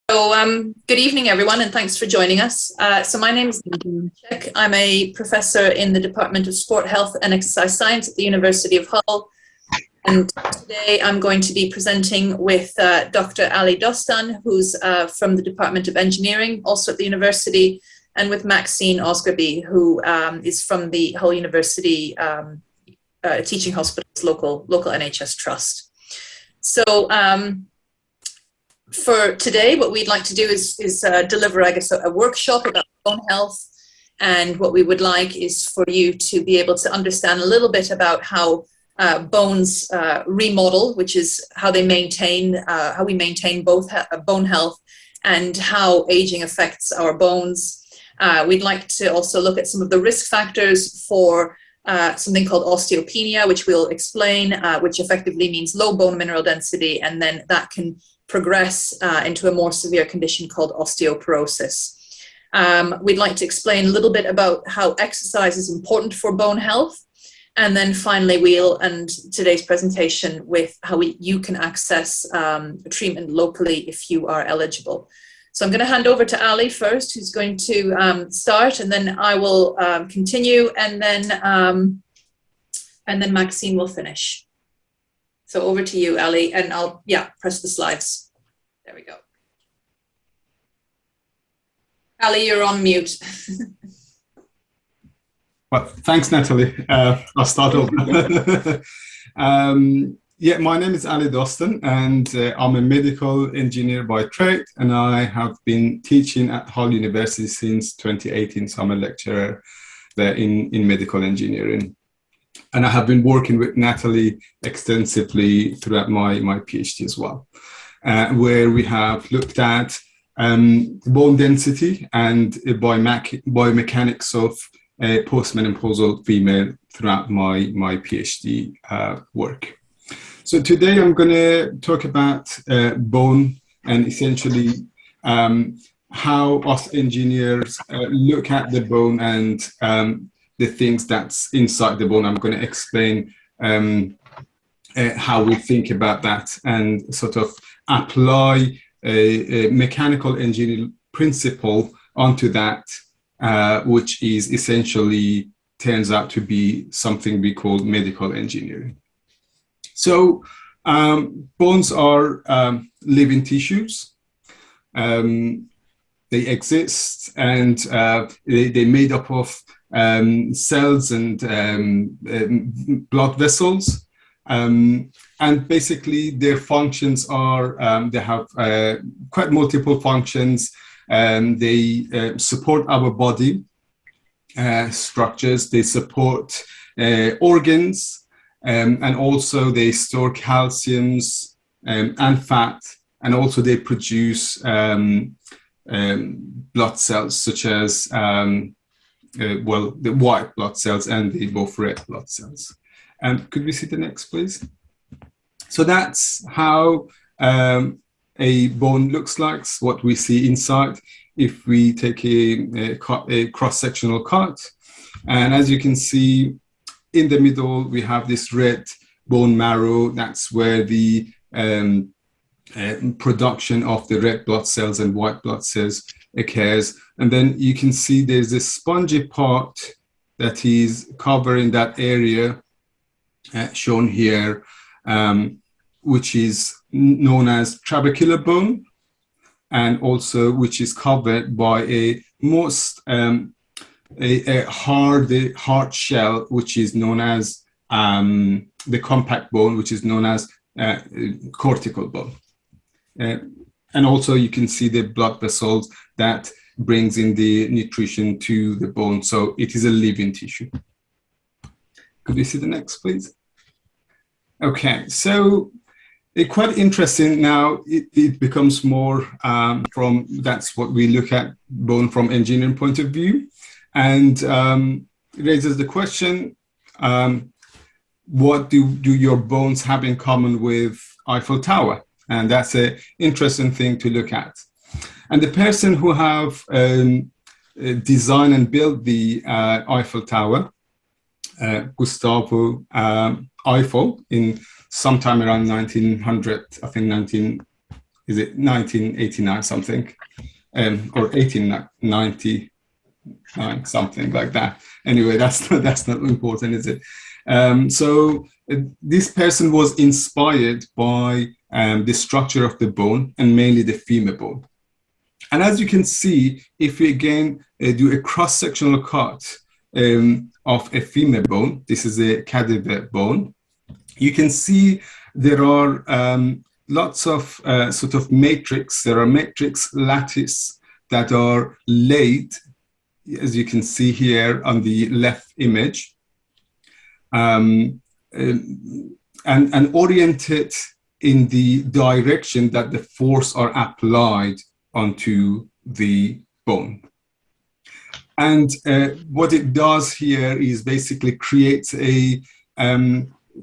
Good evening, everyone, and thanks for joining us. So my name is Natalie Vanicek. I'm a professor in the Department of Sport, Health and Exercise Science at the University of Hull. And today I'm going to be presenting with Dr. Ali Dostan, who's from the Department of Engineering, also at the university, and with Maxine Osgerby, who is from the Hull University Teaching Hospitals local NHS Trust. So for today, what we'd like to do is deliver, I guess, a workshop about bone health. And what we would like is for you to be able to understand a little bit about how bones remodel, which is how they maintain, how we maintain both bone health and how aging affects our bones. We'd like to also look at some of the risk factors for something called osteopenia, which we'll explain, which effectively means low bone mineral density, and then that can progress into a more severe condition called osteoporosis. We'd like to explain a little bit about how exercise is important for bone health. And then finally, we'll end today's presentation with how you can access treatment locally if you are eligible. So I'm going to hand over to Ali first, who's going to start, and then I will continue, and then Maxine will finish. So over to you, Ali, and I'll press the slides. There we go. Ali, you're on mute. Well, thanks, Natalie. I'll start over. My name is Ali Dostan, and I'm a medical engineer by trade, and I have been teaching at Hull University since 2018, so I'm a lecturer there in medical engineering. And I have been working with Natalie extensively throughout my PhD as well, where we have looked at bone density and biomechanics of postmenopausal female throughout my PhD work. So today I'm going to talk about bone and essentially how us engineers look at the bone and the things that's inside the bone. I'm going to explain how we think about that and sort of apply a mechanical engineering principle onto that, which is essentially turns out to be something we call medical engineering. So bones are living tissues. They exist, and they're made up of cells and blood vessels, and basically their functions are they have quite multiple functions, and they support our body structures, they support organs, and also they store calciums and fat, and also they produce blood cells such as the white blood cells and the both red blood cells. Could we see the next, please? So that's how a bone looks like, what we see inside if we take a cross-sectional cut. And as you can see, in the middle, we have this red bone marrow. That's where the production of the red blood cells and white blood cells occurs. And then you can see there's a spongy part that is covering that area shown here, which is known as trabecular bone, and also which is covered by a hard shell, which is known as the compact bone, which is known as cortical bone. And also you can see the blood vessels that brings in the nutrition to the bone. So it is a living tissue. Could we see the next, please? Okay, so quite interesting now. It becomes more that's what we look at bone from engineering point of view, and raises the question: what do your bones have in common with Eiffel Tower? And that's an interesting thing to look at. And the person who have designed and built the Eiffel Tower, Gustavo Eiffel, in sometime around 1900, I think is it 1989 something, or 1899, something like that. Anyway, that's not important, is it? This person was inspired by the structure of the bone, and mainly the femur bone. And as you can see, if we again do a cross-sectional cut of a femur bone, this is a cadaver bone, you can see there are lots of sort of matrix. There are matrix lattice that are laid, as you can see here on the left image, and oriented in the direction that the force are applied onto the bone. And what it does here is basically creates a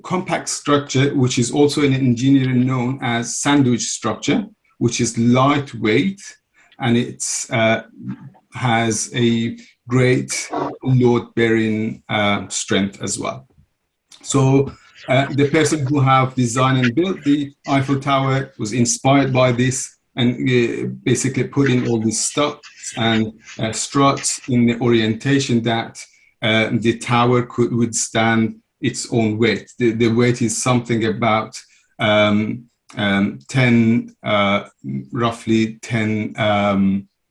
compact structure, which is also in engineering known as sandwich structure, which is lightweight, and it has a great load-bearing strength as well. So the person who have designed and built the Eiffel Tower was inspired by this, and basically put in all these studs and struts in the orientation that the tower could withstand its own weight. The weight is something about roughly 10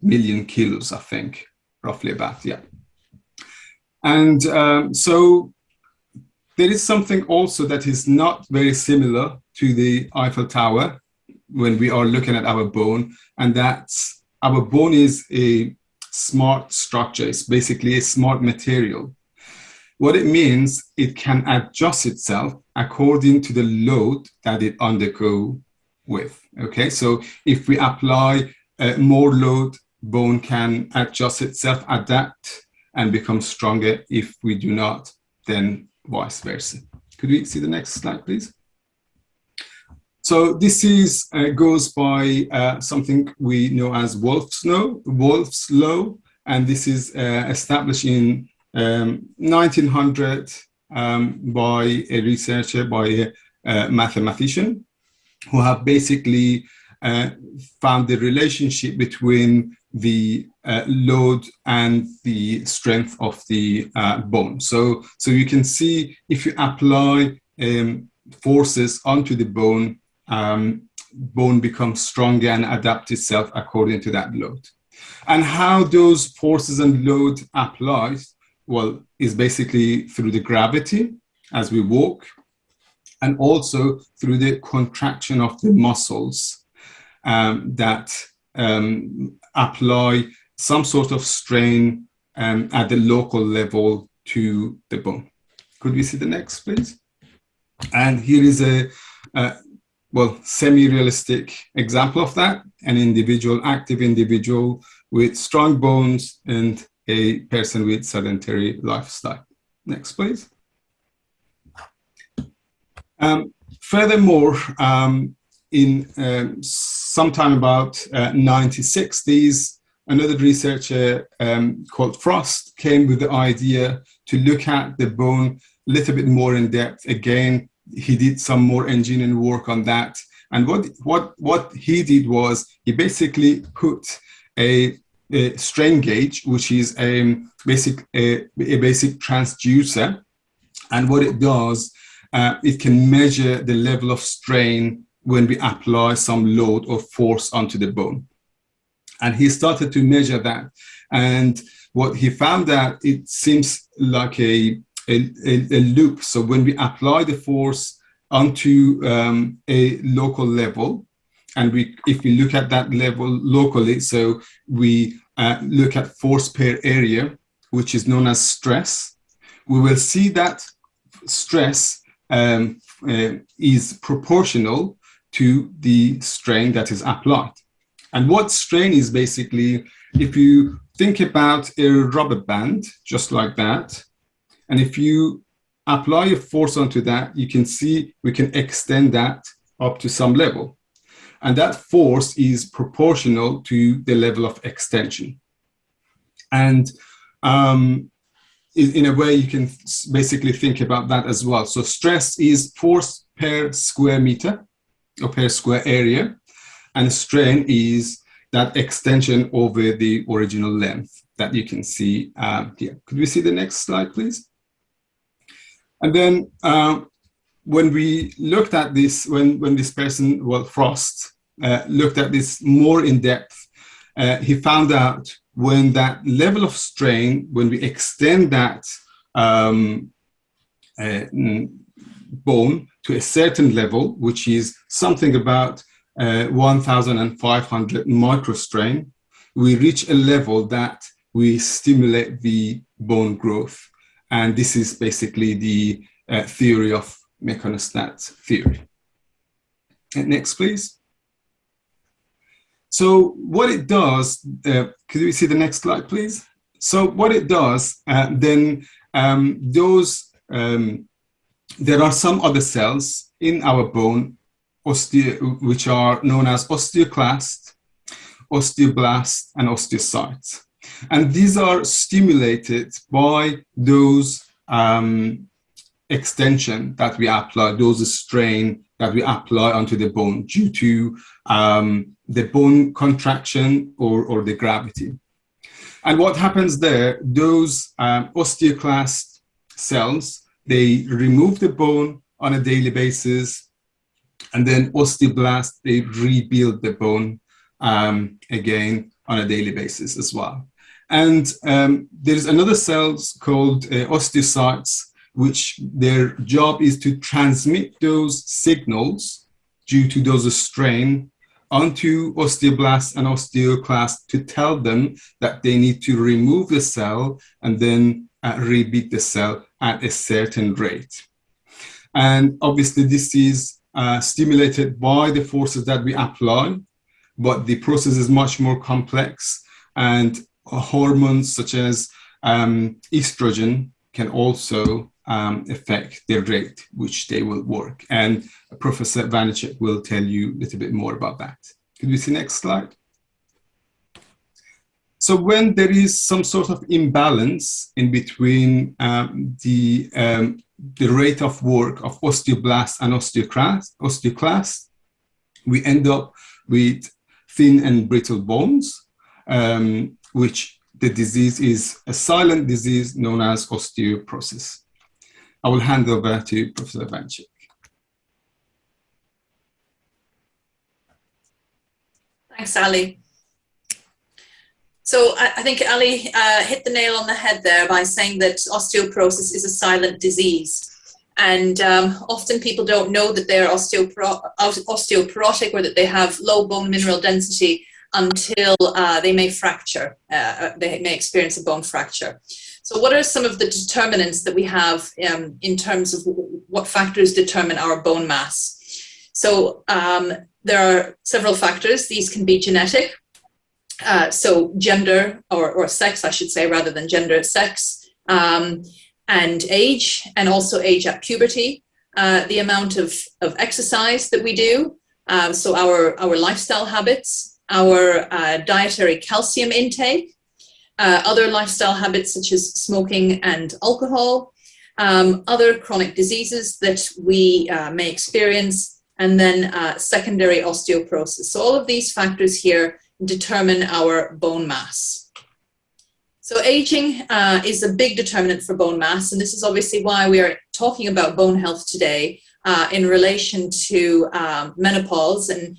million kilos, I think, roughly about, yeah. And so there is something also that is not very similar to the Eiffel Tower when we are looking at our bone, and that's our bone is a smart structure. It's basically a smart material. What it means, it can adjust itself according to the load that it undergo with. Okay, so if we apply more load, bone can adjust itself, adapt, and become stronger. If we do not, then vice versa. Could we see the next slide, please? So this is goes by something we know as Wolff's law, and this is established in 1900 by a researcher, by a mathematician, who have basically found the relationship between the load and the strength of the bone. So you can see if you apply forces onto the bone, bone becomes stronger and adapts itself according to that load. And how those forces and load apply, well, is basically through the gravity as we walk, and also through the contraction of the muscles that apply some sort of strain at the local level to the bone. Could we see the next, please? And here is a well, semi-realistic example of that, an individual, active individual with strong bones and a person with sedentary lifestyle. Next, please. Furthermore, in sometime about 1960s, another researcher called Frost came with the idea to look at the bone a little bit more in depth. Again, he did some more engineering work on that. And what he did was he basically put a strain gauge, which is a basic transducer. And what it does, it can measure the level of strain when we apply some load or force onto the bone. And he started to measure that. And what he found that it seems like a loop. So when we apply the force onto a local level, and if we look at that level locally, so we look at force per area, which is known as stress, we will see that stress is proportional to the strain that is applied. And what strain is basically, if you think about a rubber band, just like that, and if you apply a force onto that, you can see we can extend that up to some level. And that force is proportional to the level of extension. And in a way, you can basically think about that as well. So stress is force per square meter or per square area. and strain is that extension over the original length that you can see here. Could we see the next slide, please? And then when we looked at this, when this person, well, Frost, looked at this more in depth, he found out when that level of strain, when we extend that bone to a certain level, which is something about 1,500 microstrain, we reach a level that we stimulate the bone growth. And this is basically the theory of mechanostat theory. And next, please. So what it does, could we see the next slide, please? So what it does, there are some other cells in our bone, which are known as osteoclast, osteoblast, and osteocytes. And these are stimulated by those extension that we apply, those strain that we apply onto the bone due to the bone contraction or the gravity. And what happens there, those osteoclast cells, they remove the bone on a daily basis, and then osteoblast, they rebuild the bone again on a daily basis as well. And there's another cells called osteocytes, which their job is to transmit those signals due to those strain onto osteoblasts and osteoclasts to tell them that they need to remove the cell and then rebuild the cell at a certain rate. And obviously this is stimulated by the forces that we apply, but the process is much more complex, and hormones such as estrogen can also affect the rate which they will work. And Professor Vanicek will tell you a little bit more about that. Could we see next slide? So when there is some sort of imbalance in between the rate of work of osteoblasts and osteoclasts, we end up with thin and brittle bones, which the disease is a silent disease known as osteoporosis. I will hand over to Professor Vanicek. Thanks, Ali. So I think Ali hit the nail on the head there by saying that osteoporosis is a silent disease. And often people don't know that they're osteoporotic or that they have low bone mineral density until they may fracture, they may experience a bone fracture. So what are some of the determinants that we have in terms of what factors determine our bone mass? So there are several factors. These can be genetic, so gender or sex, I should say, rather than gender, sex, and age, and also age at puberty, the amount of exercise that we do, so our lifestyle habits, our dietary calcium intake, other lifestyle habits such as smoking and alcohol, other chronic diseases that we may experience, and then secondary osteoporosis. So all of these factors here determine our bone mass. So aging is a big determinant for bone mass, and this is obviously why we are talking about bone health today in relation to menopause and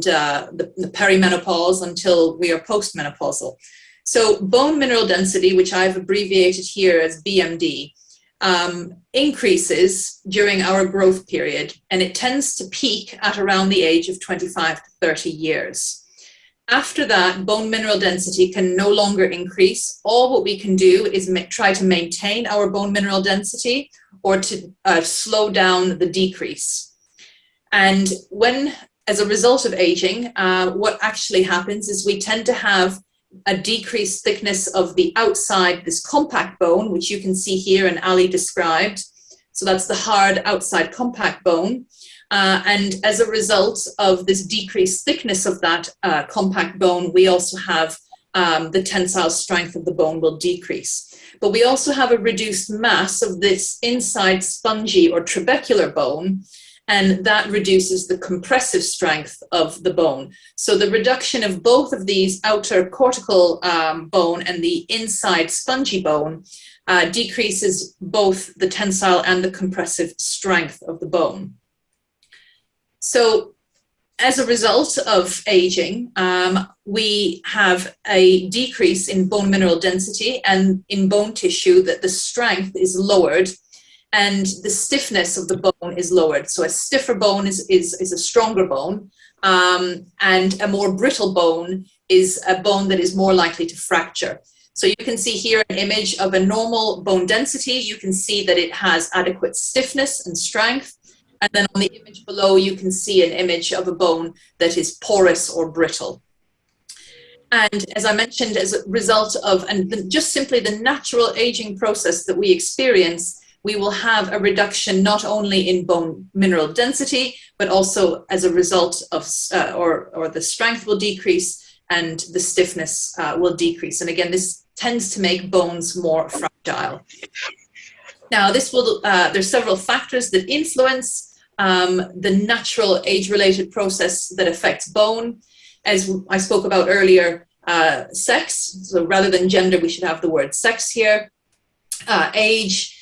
the perimenopause until we are postmenopausal. So bone mineral density, which I've abbreviated here as BMD, increases during our growth period, and it tends to peak at around the age of 25 to 30 years. After that, bone mineral density can no longer increase. All what we can do is try to maintain our bone mineral density or to slow down the decrease. And when, as a result of aging, what actually happens is we tend to have a decreased thickness of the outside, this compact bone, which you can see here and Ali described. So that's the hard outside compact bone. And as a result of this decreased thickness of that compact bone, we also have the tensile strength of the bone will decrease. But we also have a reduced mass of this inside spongy or trabecular bone. and that reduces the compressive strength of the bone. So the reduction of both of these outer cortical bone and the inside spongy bone decreases both the tensile and the compressive strength of the bone. So as a result of aging, we have a decrease in bone mineral density and in bone tissue, that the strength is lowered and the stiffness of the bone is lowered. So a stiffer bone is a stronger bone, and a more brittle bone is a bone that is more likely to fracture. So you can see here an image of a normal bone density. You can see that it has adequate stiffness and strength. And then on the image below, you can see an image of a bone that is porous or brittle. And as I mentioned, as a result of, and just simply the natural aging process that we experience, we will have a reduction not only in bone mineral density, but also as a result of, or the strength will decrease and the stiffness will decrease. And again, this tends to make bones more fragile. Now, this will, there's several factors that influence the natural age-related process that affects bone. As I spoke about earlier, sex, so rather than gender, we should have the word sex here, age,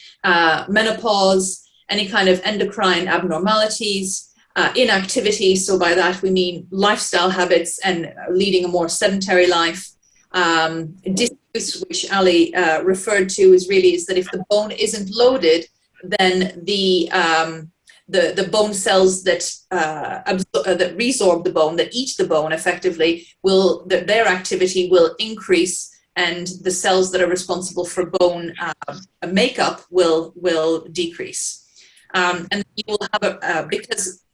menopause, any kind of endocrine abnormalities, inactivity, so by that we mean lifestyle habits and leading a more sedentary life. Disuse, which Ali referred to, is that if the bone isn't loaded, then the bone cells that that resorb the bone, that eat the bone effectively, their activity will increase, and the cells that are responsible for bone makeup will decrease. And you will have because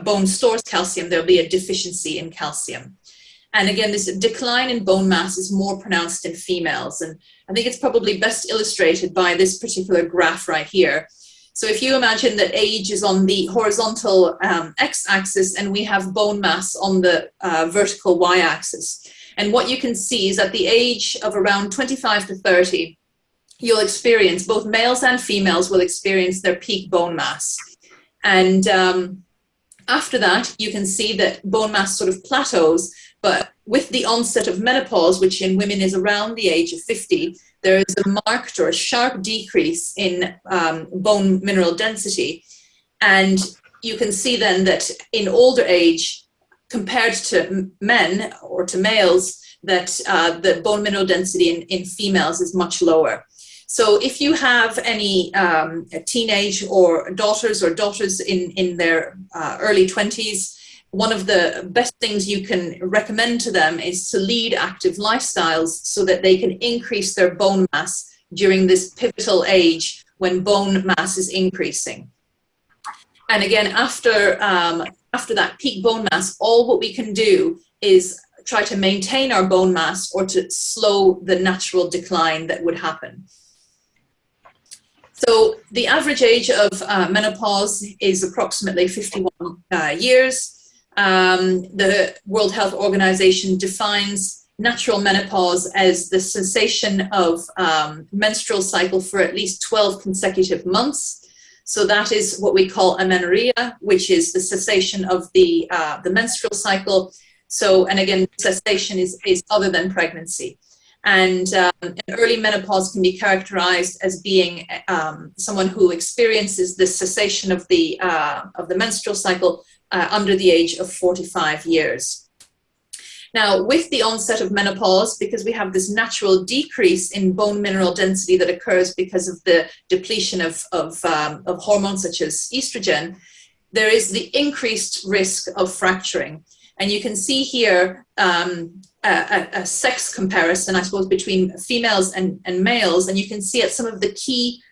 bone stores calcium, there'll be a deficiency in calcium. And again, this decline in bone mass is more pronounced in females. And I think it's probably best illustrated by this particular graph right here. So if you imagine that age is on the horizontal x-axis and we have bone mass on the vertical y-axis. And what you can see is at the age of around 25 to 30, you'll experience, both males and females will experience their peak bone mass. And after that, you can see that bone mass sort of plateaus, but with the onset of menopause, which in women is around the age of 50, there is a marked or a sharp decrease in bone mineral density. And you can see then that in older age, compared to men or to males, that the bone mineral density in females is much lower. So if you have any teenage or daughters in their early 20s, one of the best things you can recommend to them is to lead active lifestyles so that they can increase their bone mass during this pivotal age when bone mass is increasing. And again, after that peak bone mass, all what we can do is try to maintain our bone mass or to slow the natural decline that would happen. So the average age of menopause is approximately 51 years. The World Health Organization defines natural menopause as the cessation of menstrual cycle for at least 12 consecutive months. So that is what we call amenorrhea, which is the cessation of the menstrual cycle. So, and again, cessation is other than pregnancy. And early menopause can be characterized as being someone who experiences the cessation of the menstrual cycle under the age of 45 years. Now, with the onset of menopause, because we have this natural decrease in bone mineral density that occurs because of the depletion of hormones such as estrogen, there is the increased risk of fracturing. And you can see here a sex comparison, I suppose, between females and males. And you can see at some of the key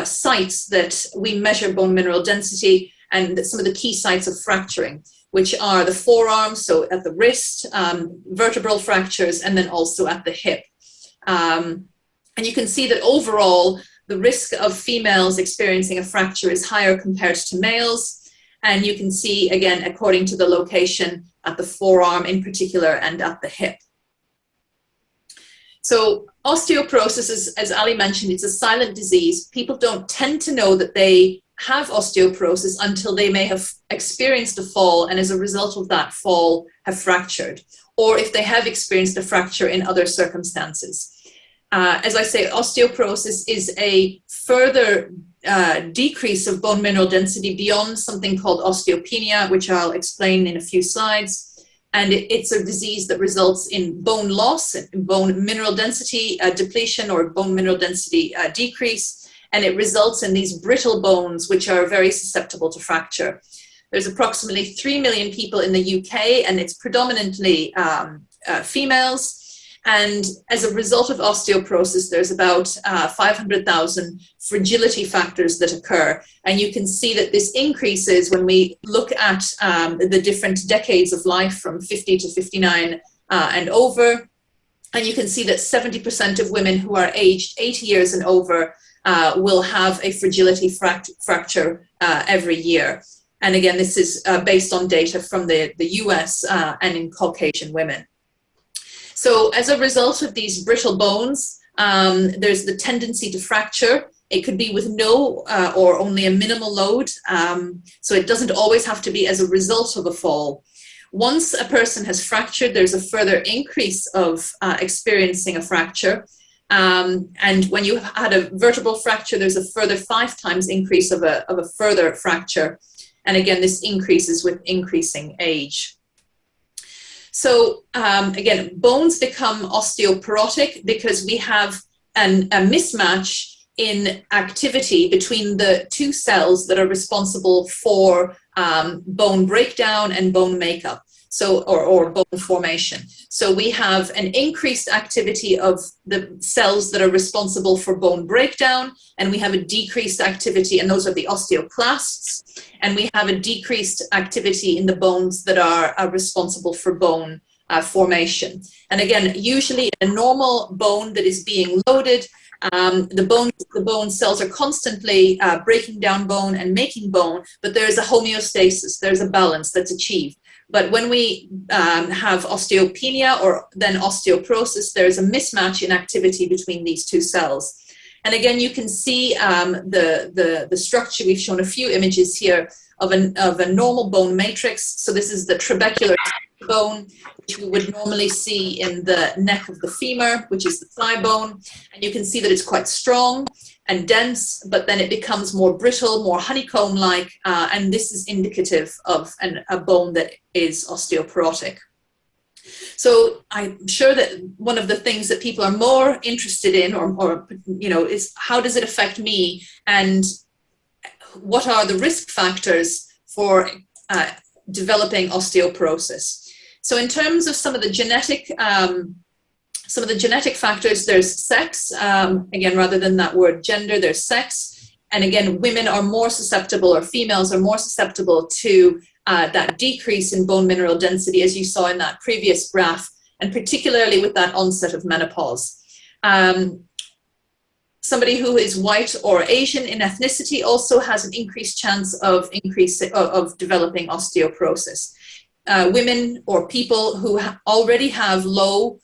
sites that we measure bone mineral density and some of the key sites of fracturing, which are the forearm, so at the wrist, vertebral fractures, and then also at the hip. And you can see that overall, the risk of females experiencing a fracture is higher compared to males. And you can see, again, according to the location, at the forearm in particular and at the hip. So osteoporosis is, as Ali mentioned, it's a silent disease. People don't tend to know that they have osteoporosis until they may have experienced a fall and as a result of that fall have fractured, or if they have experienced a fracture in other circumstances. As I say, osteoporosis is a further decrease of bone mineral density beyond something called osteopenia, which I'll explain in a few slides. And it's a disease that results in bone loss, bone mineral density depletion, or bone mineral density decrease. And it results in these brittle bones, which are very susceptible to fracture. There's approximately 3 million people in the UK, and it's predominantly females. And as a result of osteoporosis, there's about 500,000 fragility factors that occur. And you can see that this increases when we look at the different decades of life from 50 to 59 and over. And you can see that 70% of women who are aged 80 years and over will have a fragility fracture every year. And again, this is based on data from the US and in Caucasian women. So as a result of these brittle bones, there's the tendency to fracture. It could be with no or only a minimal load. So it doesn't always have to be as a result of a fall. Once a person has fractured, there's a further increase of experiencing a fracture. And when you had a vertebral fracture, there's a further 5 times increase of a further fracture. And again, this increases with increasing age. So again, bones become osteoporotic because we have a mismatch in activity between the 2 cells that are responsible for bone breakdown and bone makeup, so or bone formation. So we have an increased activity of the cells that are responsible for bone breakdown, and we have a decreased activity, and those are the osteoclasts, and we have a decreased activity in the bones that are responsible for bone formation. And again, usually in a normal bone that is being loaded, the bone cells are constantly breaking down bone and making bone, but there is a homeostasis, there's a balance that's achieved. But when we have osteopenia or then osteoporosis, there's a mismatch in activity between these 2 cells. And again, you can see the structure. We've shown a few images here of a normal bone matrix. So this is the trabecular bone, which we would normally see in the neck of the femur, which is the thigh bone. And you can see that it's quite strong and dense, but then it becomes more brittle, more honeycomb-like, and this is indicative of a bone that is osteoporotic. So I'm sure that one of the things that people are more interested in, or you know, is how does it affect me, and what are the risk factors for developing osteoporosis? So in terms of some of the genetic factors, there's sex. Again, rather than that word gender, there's sex. And again, women are more susceptible, or females are more susceptible to that decrease in bone mineral density, as you saw in that previous graph, and particularly with that onset of menopause. Somebody who is white or Asian in ethnicity also has an increased chance of developing osteoporosis. Women or people who already have low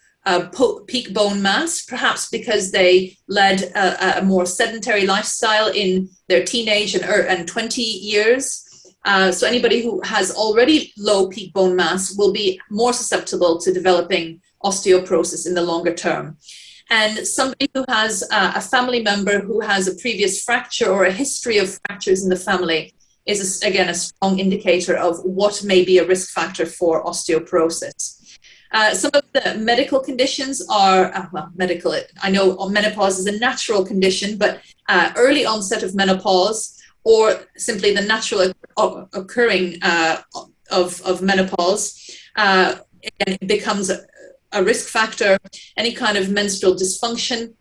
peak bone mass, perhaps because they led a more sedentary lifestyle in their teenage and 20 years. So anybody who has already low peak bone mass will be more susceptible to developing osteoporosis in the longer term. And somebody who has a family member who has a previous fracture or a history of fractures in the family is, again, a strong indicator of what may be a risk factor for osteoporosis. Some of the medical conditions are, I know menopause is a natural condition, but early onset of menopause, or simply the natural occurring of menopause, again, it becomes a risk factor. Any kind of menstrual dysfunction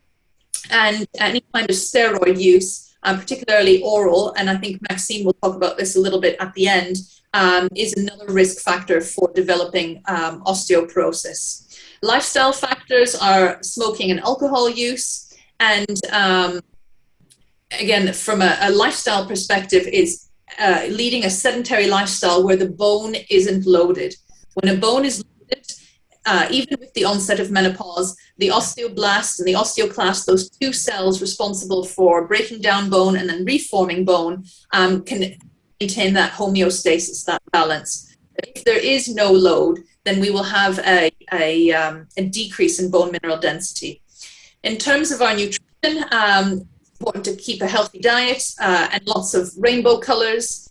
and any kind of steroid use, particularly oral, and I think Maxine will talk about this a little bit at the end, is another risk factor for developing osteoporosis. Lifestyle factors are smoking and alcohol use, and again, from a lifestyle perspective, is leading a sedentary lifestyle where the bone isn't loaded. When a bone is loaded, even with the onset of menopause, the osteoblasts and the osteoclasts, those two cells responsible for breaking down bone and then reforming bone, can maintain that homeostasis, that balance. But if there is no load, then we will have a decrease in bone mineral density. In terms of our nutrition, important to keep a healthy diet and lots of rainbow colors.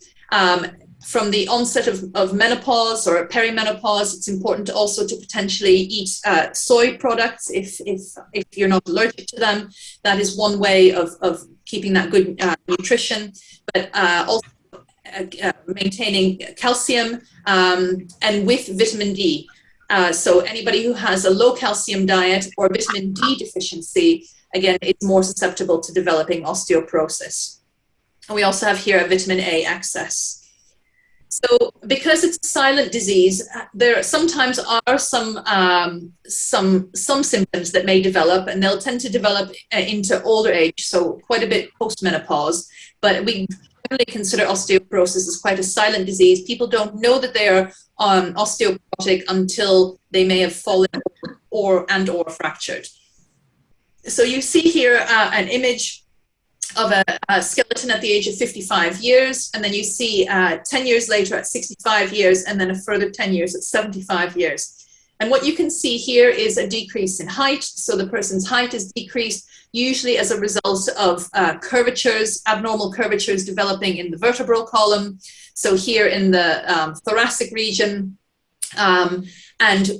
From the onset of menopause or perimenopause, it's important also to potentially eat soy products if you're not allergic to them. That is one way of keeping that good nutrition, but also maintaining calcium and with vitamin D. So anybody who has a low calcium diet or vitamin D deficiency, again, is more susceptible to developing osteoporosis. And we also have here a vitamin A excess. So because it's a silent disease, there sometimes are some symptoms that may develop, and they'll tend to develop into older age, so quite a bit post-menopause. But we generally consider osteoporosis as quite a silent disease. People don't know that they are osteoporotic until they may have fallen or fractured. So you see here an image of a skeleton at the age of 55 years, and then you see 10 years later at 65 years, and then a further 10 years at 75 years. And what you can see here is a decrease in height. So the person's height is decreased, usually as a result of curvatures, abnormal curvatures developing in the vertebral column. So here in the thoracic region, and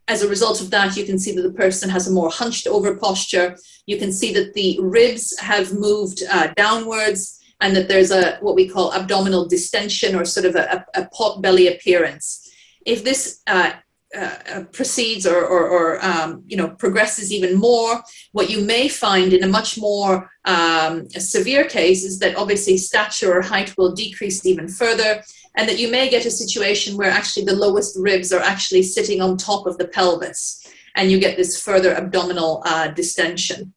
as a result of that, you can see that the person has a more hunched over posture. You can see that the ribs have moved downwards, and that there's what we call abdominal distension, or sort of a pot belly appearance. If this proceeds or progresses even more, what you may find in a much more severe case is that obviously stature or height will decrease even further, and that you may get a situation where actually the lowest ribs are actually sitting on top of the pelvis, and you get this further abdominal distension.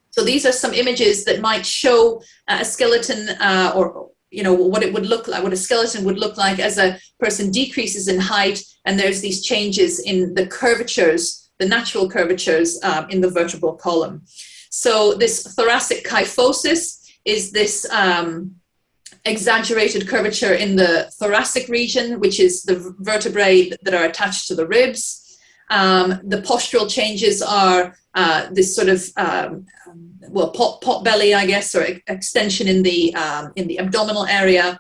So these are some images that might show a skeleton or what it would look like, what a skeleton would look like as a person decreases in height, and there's these changes in the curvatures, the natural curvatures in the vertebral column. So this thoracic kyphosis is this exaggerated curvature in the thoracic region, which is the vertebrae that are attached to the ribs. The postural changes are this sort of pot belly, I guess, or extension in the abdominal area.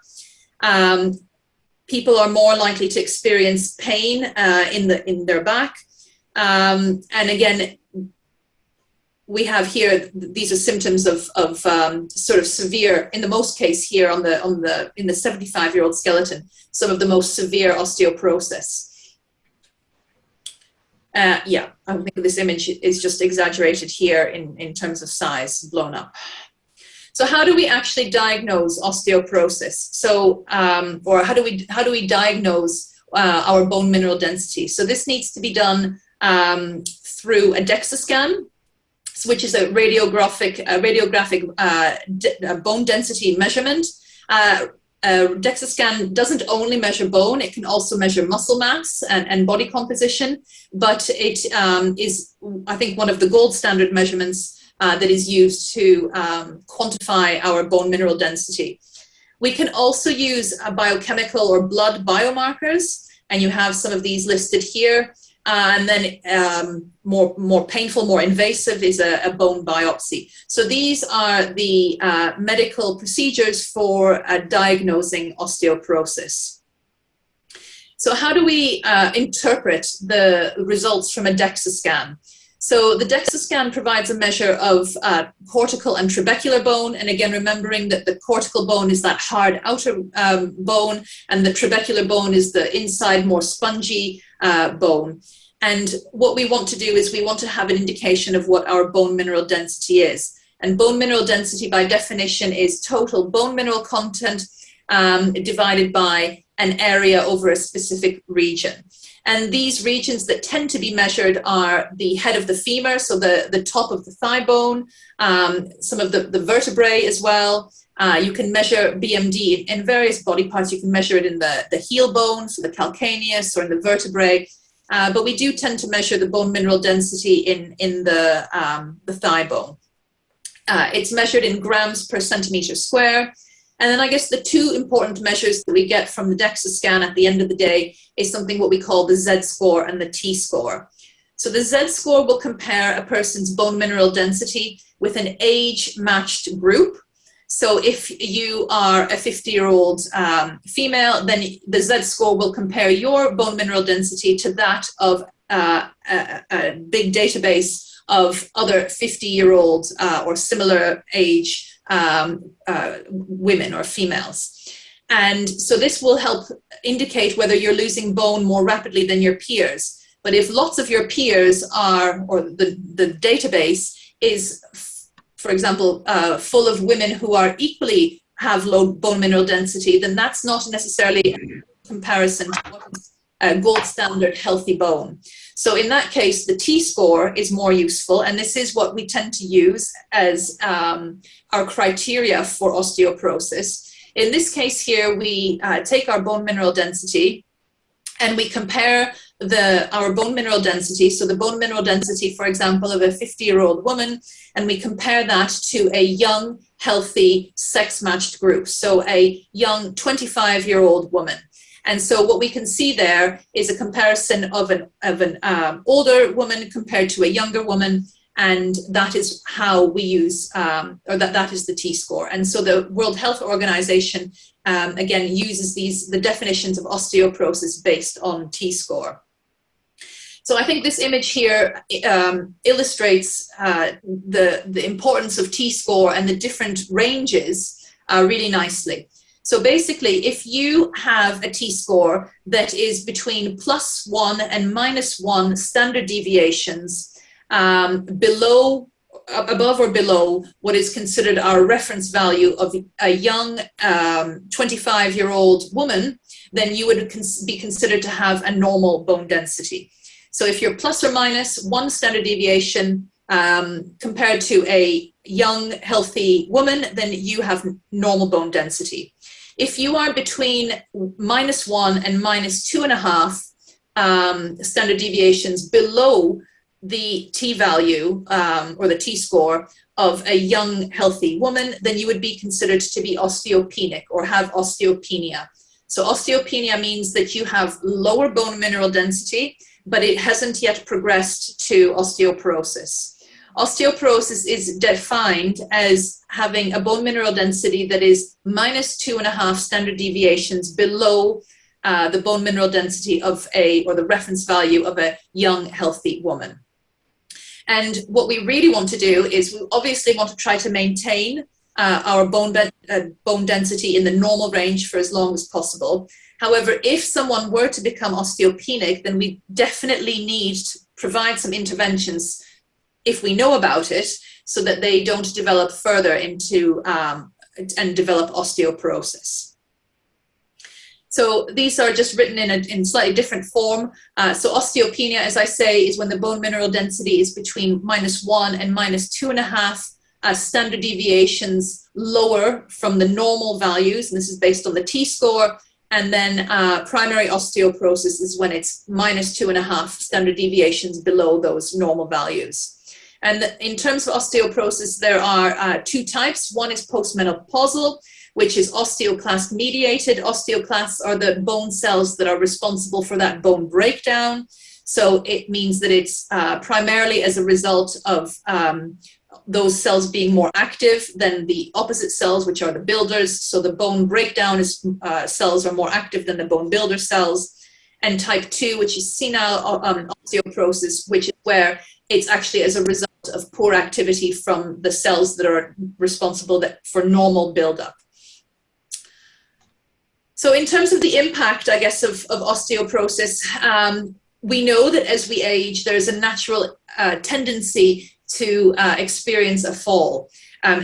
People are more likely to experience pain in their back, and again, we have here, these are symptoms of sort of severe, in the most case here in the 75-year-old skeleton, some of the most severe osteoporosis. I think this image is just exaggerated here in terms of size, blown up. So how do we actually diagnose osteoporosis? So, or how do we diagnose our bone mineral density? So this needs to be done through a DEXA scan, which is a radiographic bone density measurement. DEXA scan doesn't only measure bone, it can also measure muscle mass and body composition, but it is, I think, one of the gold standard measurements that is used to quantify our bone mineral density. We can also use biochemical or blood biomarkers, and you have some of these listed here. And then more painful, more invasive is a bone biopsy. So these are the medical procedures for diagnosing osteoporosis. So how do we interpret the results from a DEXA scan? So the DEXA scan provides a measure of cortical and trabecular bone, and again, remembering that the cortical bone is that hard outer bone, and the trabecular bone is the inside, more spongy bone. And what we want to do is we want to have an indication of what our bone mineral density is. And bone mineral density, by definition, is total bone mineral content divided by an area over a specific region. And these regions that tend to be measured are the head of the femur, so the top of the thigh bone, some of the vertebrae as well. You can measure BMD in various body parts. You can measure it in the heel bone, so the calcaneus, or in the vertebrae. but we do tend to measure the bone mineral density in the thigh bone. It's measured in grams per centimeter square. And then I guess the two important measures that we get from the DEXA scan at the end of the day is something what we call the Z-score and the T-score. So the Z-score will compare a person's bone mineral density with an age-matched group. So if you are a 50-year-old female, then the Z-score will compare your bone mineral density to that of a big database of other 50-year-old or similar age women or females. And so this will help indicate whether you're losing bone more rapidly than your peers. But if lots of your peers are, or the database is, for example, full of women who are equally have low bone mineral density, then that's not necessarily a comparison to what is a gold standard healthy bone. So in that case, the T-score is more useful, and this is what we tend to use as our criteria for osteoporosis. In this case here, we take our bone mineral density and we compare our bone mineral density, so the bone mineral density, for example, of a 50-year-old woman, and we compare that to a young, healthy, sex-matched group, so a young 25-year-old woman. And so what we can see there is a comparison of an older woman compared to a younger woman, and that is how we use, or that is the T-score. And so the World Health Organization, again, uses the definitions of osteoporosis based on T-score. So I think this image here illustrates the importance of T-score and the different ranges really nicely. So basically, if you have a T-score that is between +1 and -1 standard deviations above or below what is considered our reference value of a young 25-year-old woman, then you would be considered to have a normal bone density. So if you're ±1 standard deviation compared to a young, healthy woman, then you have normal bone density. If you are between -1 and -2.5 standard deviations below the T-value or the T-score of a young, healthy woman, then you would be considered to be osteopenic or have osteopenia. So osteopenia means that you have lower bone mineral density, but it hasn't yet progressed to osteoporosis. Osteoporosis is defined as having a bone mineral density that is -2.5 standard deviations below the bone mineral density of or the reference value of a young, healthy woman. And what we really want to do is we obviously want to try to maintain our bone density in the normal range for as long as possible. However, if someone were to become osteopenic, then we definitely need to provide some interventions if we know about it, so that they don't develop further into and develop osteoporosis. So these are just written in slightly different form. So osteopenia, as I say, is when the bone mineral density is between -1 and -2.5 standard deviations lower from the normal values, and this is based on the T-score. And then primary osteoporosis is when it's -2.5 standard deviations below those normal values. And in terms of osteoporosis, there are two types. One is postmenopausal, which is osteoclast mediated. Osteoclasts are the bone cells that are responsible for that bone breakdown. So it means that it's primarily as a result of those cells being more active than the opposite cells, which are the builders. So the bone breakdown cells are more active than the bone builder cells. And type 2, which is senile osteoporosis, which is where it's actually as a result of poor activity from the cells that are responsible for normal buildup. So in terms of the impact, I guess, of osteoporosis, we know that as we age, there's a natural tendency to experience a fall.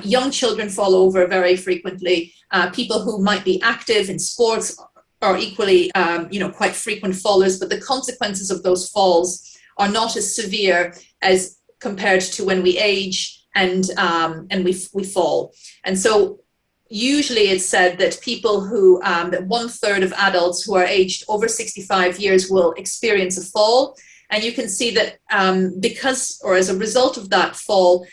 Young children fall over very frequently. People who might be active in sports are equally, quite frequent fallers, but the consequences of those falls are not as severe as compared to when we age and we fall. And so usually it's said that people who, that 1/3 of adults who are aged over 65 years will experience a fall. And you can see that because, or as a result of that fall,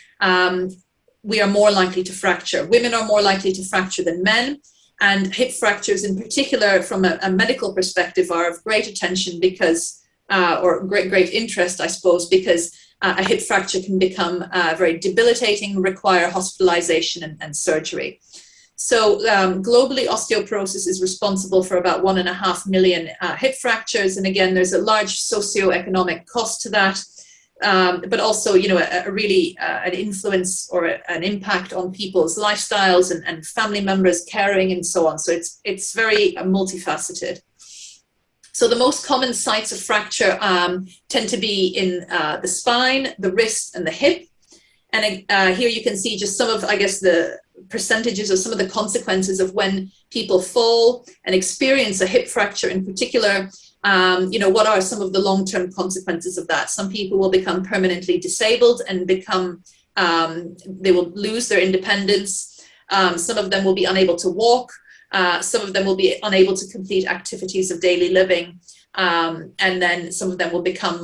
we are more likely to fracture. Women are more likely to fracture than men. And hip fractures in particular, from a medical perspective, are of great attention because, or great interest, I suppose, because a hip fracture can become very debilitating, require hospitalization and surgery. So globally, osteoporosis is responsible for about 1.5 million hip fractures. And again, there's a large socioeconomic cost to that, but also, you know, an influence or an impact on people's lifestyles and family members, caring and so on. So it's very multifaceted. So the most common sites of fracture tend to be in the spine, the wrist and the hip. And here you can see just some of, I guess, the percentages of some of the consequences of when people fall and experience a hip fracture in particular. You know, what are some of the long-term consequences of that? Some people will become permanently disabled and become, they will lose their independence. Some of them will be unable to walk. Some of them will be unable to complete activities of daily living. And then some of them will become,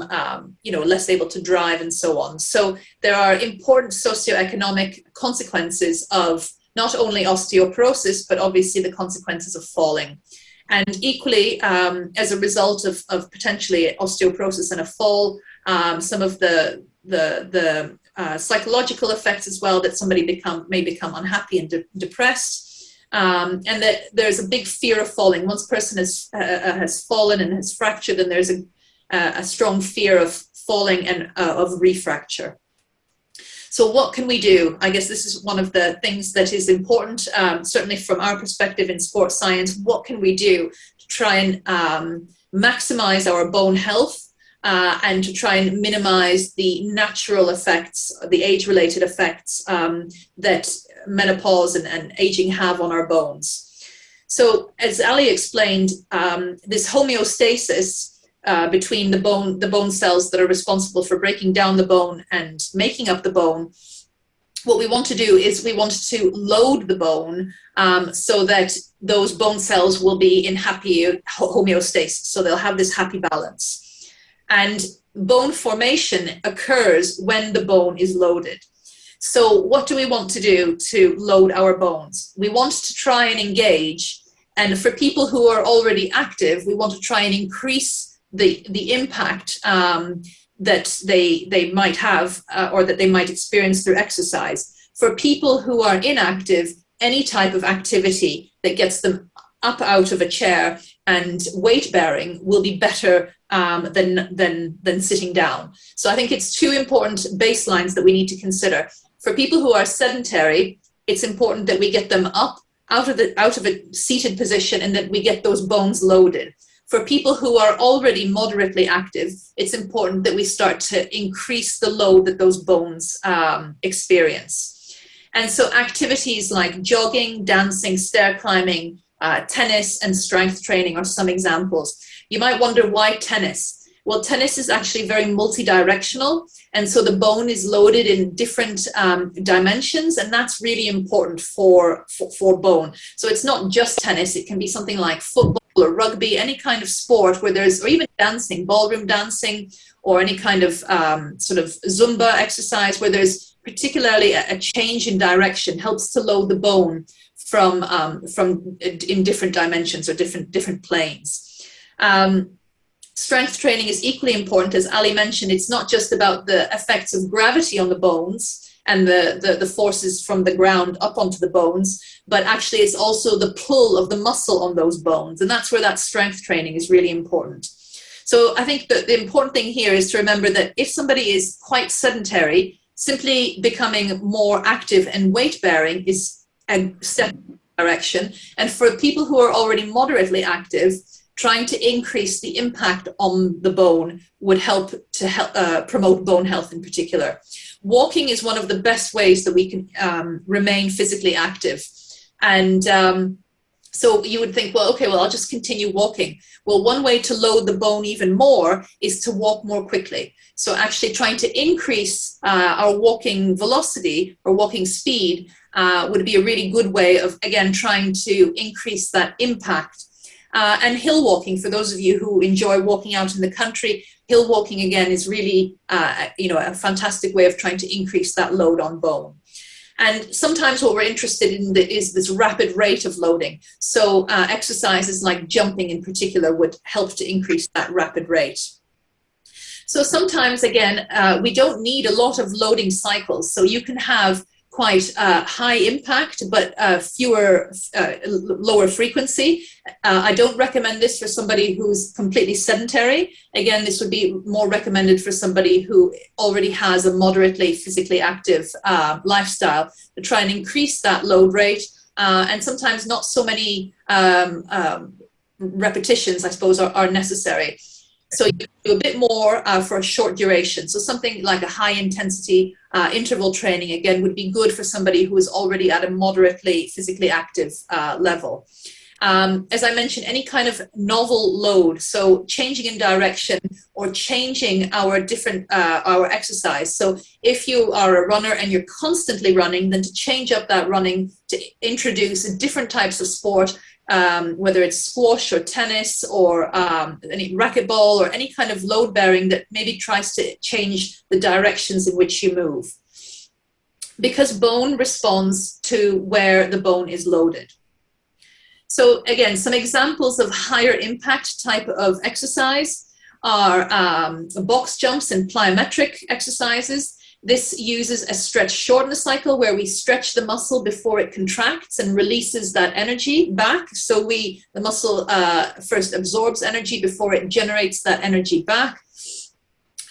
you know, less able to drive and so on. So there are important socioeconomic consequences of not only osteoporosis, but obviously the consequences of falling. And equally, as a result of potentially osteoporosis and a fall, some of the psychological effects as well, that somebody may become unhappy and depressed. And that there's a big fear of falling. Once a person has fallen and has fractured, then there's a strong fear of falling and of refracture. So what can we do? I guess this is one of the things that is important, certainly from our perspective in sports science. What can we do to try and maximize our bone health and to try and minimize the natural effects, the age-related effects that menopause and aging have on our bones? So as Ali explained, this homeostasis between the bone cells that are responsible for breaking down the bone and making up the bone, what we want to do is we want to load the bone so that those bone cells will be in happy homeostasis, so they'll have this happy balance. And bone formation occurs when the bone is loaded. So what do we want to do to load our bones? We want to try and engage, and for people who are already active, we want to try and increase the impact that they might have or that they might experience through exercise. For people who are inactive, any type of activity that gets them up out of a chair and weight bearing will be better than sitting down. So I think it's two important baselines that we need to consider. For people who are sedentary, it's important that we get them up out of a seated position and that we get those bones loaded. For people who are already moderately active, it's important that we start to increase the load that those bones experience. And so activities like jogging, dancing, stair climbing, tennis and strength training are some examples. You might wonder, why tennis? Well, tennis is actually very multi-directional, and so the bone is loaded in different dimensions, and that's really important for bone. So it's not just tennis, it can be something like football or rugby, any kind of sport where there's, or even dancing, ballroom dancing, or any kind of sort of Zumba exercise where there's particularly a change in direction, helps to load the bone from in different dimensions or different planes. Strength training is equally important. As Ali mentioned, it's not just about the effects of gravity on the bones and the forces from the ground up onto the bones, but actually it's also the pull of the muscle on those bones. And that's where that strength training is really important. So I think that the important thing here is to remember that if somebody is quite sedentary, simply becoming more active and weight bearing is a step in the direction. And for people who are already moderately active, trying to increase the impact on the bone would help to promote bone health in particular. Walking is one of the best ways that we can remain physically active. And So you would think, well, okay, well, I'll just continue walking. Well, one way to load the bone even more is to walk more quickly. So actually trying to increase our walking velocity or walking speed would be a really good way of, again, trying to increase that impact. And hill walking, for those of you who enjoy walking out in the country, hill walking, again, is really a fantastic way of trying to increase that load on bone. And sometimes what we're interested in is this rapid rate of loading. So exercises like jumping in particular would help to increase that rapid rate. So sometimes, again, we don't need a lot of loading cycles. So you can have quite high impact, but lower frequency. I don't recommend this for somebody who's completely sedentary. Again, this would be more recommended for somebody who already has a moderately physically active lifestyle, to try and increase that load rate. And sometimes not so many repetitions, I suppose, are necessary. So you do a bit more for a short duration. So something like a high intensity interval training, again, would be good for somebody who is already at a moderately physically active level. As I mentioned, any kind of novel load, so changing in direction or changing our exercise. So if you are a runner and you're constantly running, then to change up that running, to introduce different types of sport, whether it's squash or tennis or any racquetball or any kind of load bearing that maybe tries to change the directions in which you move. Because bone responds to where the bone is loaded. So again, some examples of higher impact type of exercise are box jumps and plyometric exercises. This uses a stretch shorten cycle where we stretch the muscle before it contracts and releases that energy back. So the muscle first absorbs energy before it generates that energy back.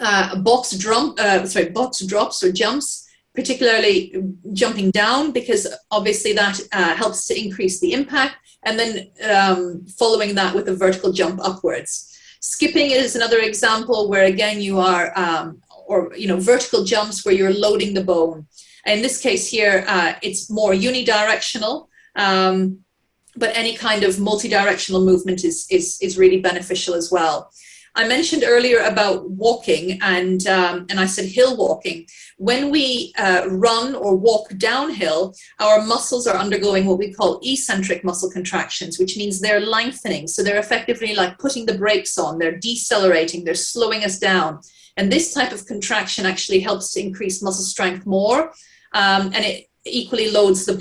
Box drops or jumps, particularly jumping down, because obviously that helps to increase the impact. And then following that with a vertical jump upwards. Skipping is another example where, again, you are vertical jumps where you're loading the bone. In this case here, it's more unidirectional, but any kind of multi-directional movement is really beneficial as well. I mentioned earlier about walking, and I said hill walking. When we run or walk downhill, our muscles are undergoing what we call eccentric muscle contractions, which means they're lengthening. So they're effectively like putting the brakes on, they're decelerating, they're slowing us down. And this type of contraction actually helps to increase muscle strength more, and it equally loads the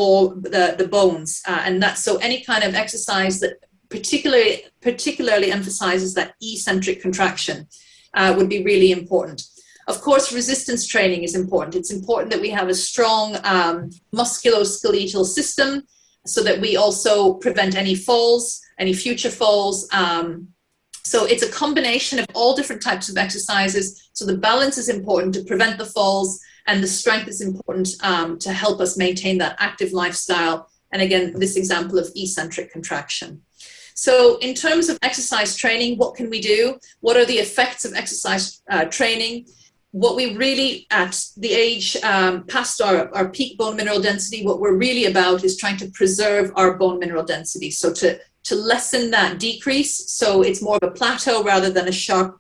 bones. And that's so any kind of exercise that particularly emphasizes that eccentric contraction would be really important. Of course, resistance training is important. It's important that we have a strong musculoskeletal system so that we also prevent any falls, any future falls. So it's a combination of all different types of exercises. So the balance is important to prevent the falls, and the strength is important to help us maintain that active lifestyle. And again, this example of eccentric contraction. So in terms of exercise training, what can we do? What are the effects of exercise training? What we really, at the age past our peak bone mineral density, what we're really about is trying to preserve our bone mineral density. So to lessen that decrease, so it's more of a plateau rather than a sharp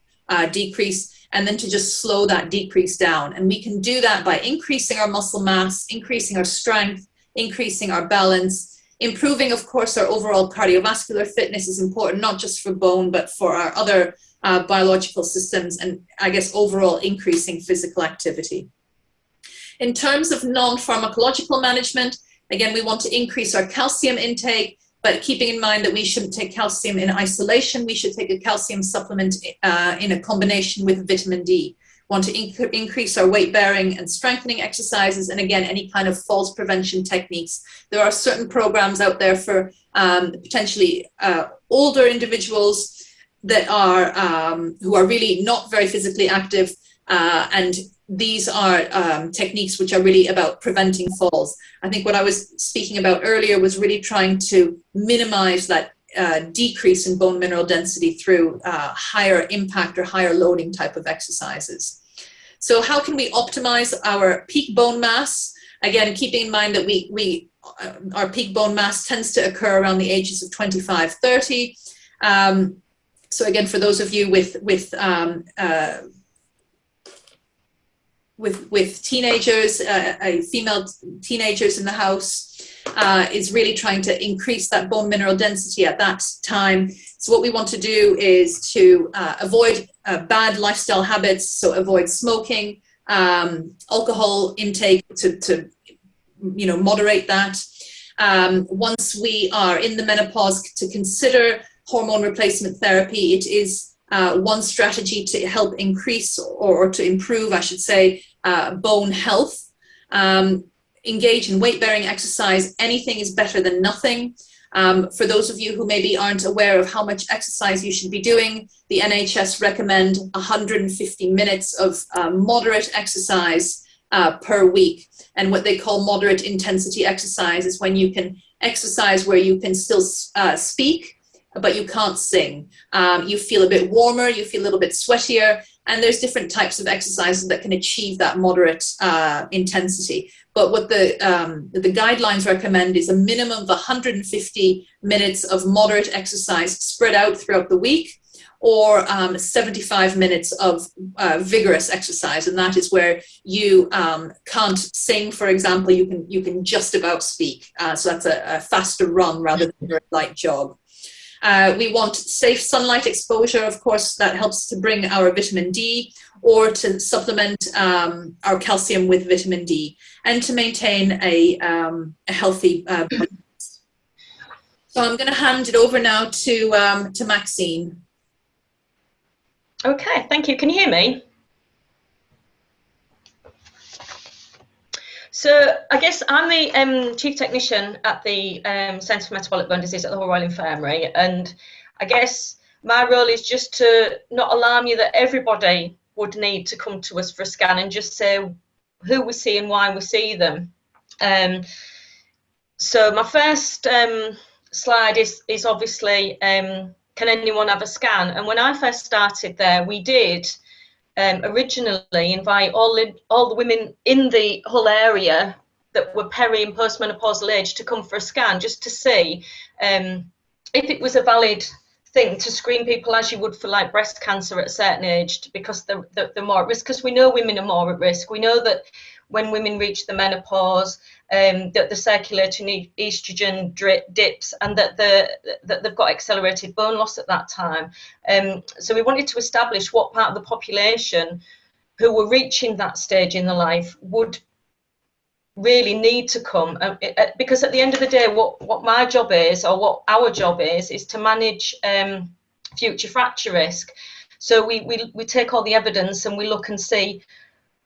decrease, and then to just slow that decrease down. And we can do that by increasing our muscle mass, increasing our strength, increasing our balance. Improving, of course, our overall cardiovascular fitness is important, not just for bone, but for our other biological systems, and I guess overall increasing physical activity. In terms of non-pharmacological management, again, we want to increase our calcium intake, but keeping in mind that we shouldn't take calcium in isolation. We should take a calcium supplement in a combination with vitamin D. Want to increase our weight bearing and strengthening exercises, and again, any kind of falls prevention techniques. There are certain programs out there for potentially older individuals that are who are really not very physically active, and these are techniques which are really about preventing falls. I think what I was speaking about earlier was really trying to minimize that decrease in bone mineral density through higher impact or higher loading type of exercises. So how can we optimize our peak bone mass? Again, keeping in mind that we our peak bone mass tends to occur around the ages of 25, 30. So again, for those of you with teenagers, female teenagers in the house, is really trying to increase that bone mineral density at that time. So what we want to do is to avoid bad lifestyle habits, so avoid smoking, alcohol intake, to moderate that. Once we are in the menopause, to consider hormone replacement therapy. It is one strategy to help increase or to improve, I should say, bone health. Engage in weight-bearing exercise. Anything is better than nothing. For those of you who maybe aren't aware of how much exercise you should be doing, the NHS recommend 150 minutes of moderate exercise per week. And what they call moderate intensity exercise is when you can exercise where you can still speak, but you can't sing. You feel a bit warmer, you feel a little bit sweatier, and there's different types of exercises that can achieve that moderate intensity. But what the guidelines recommend is a minimum of 150 minutes of moderate exercise spread out throughout the week, or 75 minutes of vigorous exercise, and that is where you can't sing, for example. You can just about speak. So that's a faster run rather than a light jog. We want safe sunlight exposure, of course. That helps to bring our vitamin D, or to supplement our calcium with vitamin D, and to maintain a healthy body. So I'm going to hand it over now to Maxine. Okay, thank you. Can you hear me? So I guess I'm the Chief Technician at the Centre for Metabolic Bone Disease at the Hull Royal Infirmary, and I guess my role is just to not alarm you that everybody would need to come to us for a scan, and just say who we see and why we see them. So my first slide is obviously, can anyone have a scan? And when I first started there, we did originally invite all the women in the Hull area that were peri and postmenopausal age to come for a scan, just to see if it was a valid thing to screen people as you would for like breast cancer at a certain age, because they're more at risk. Because we know women are more at risk. We know that when women reach the menopause, that the circulating estrogen dips, and that they've got accelerated bone loss at that time. So we wanted to establish what part of the population who were reaching that stage in their life would really need to come, because at the end of the day, what my job is, or what our job is to manage future fracture risk. So we take all the evidence and we look and see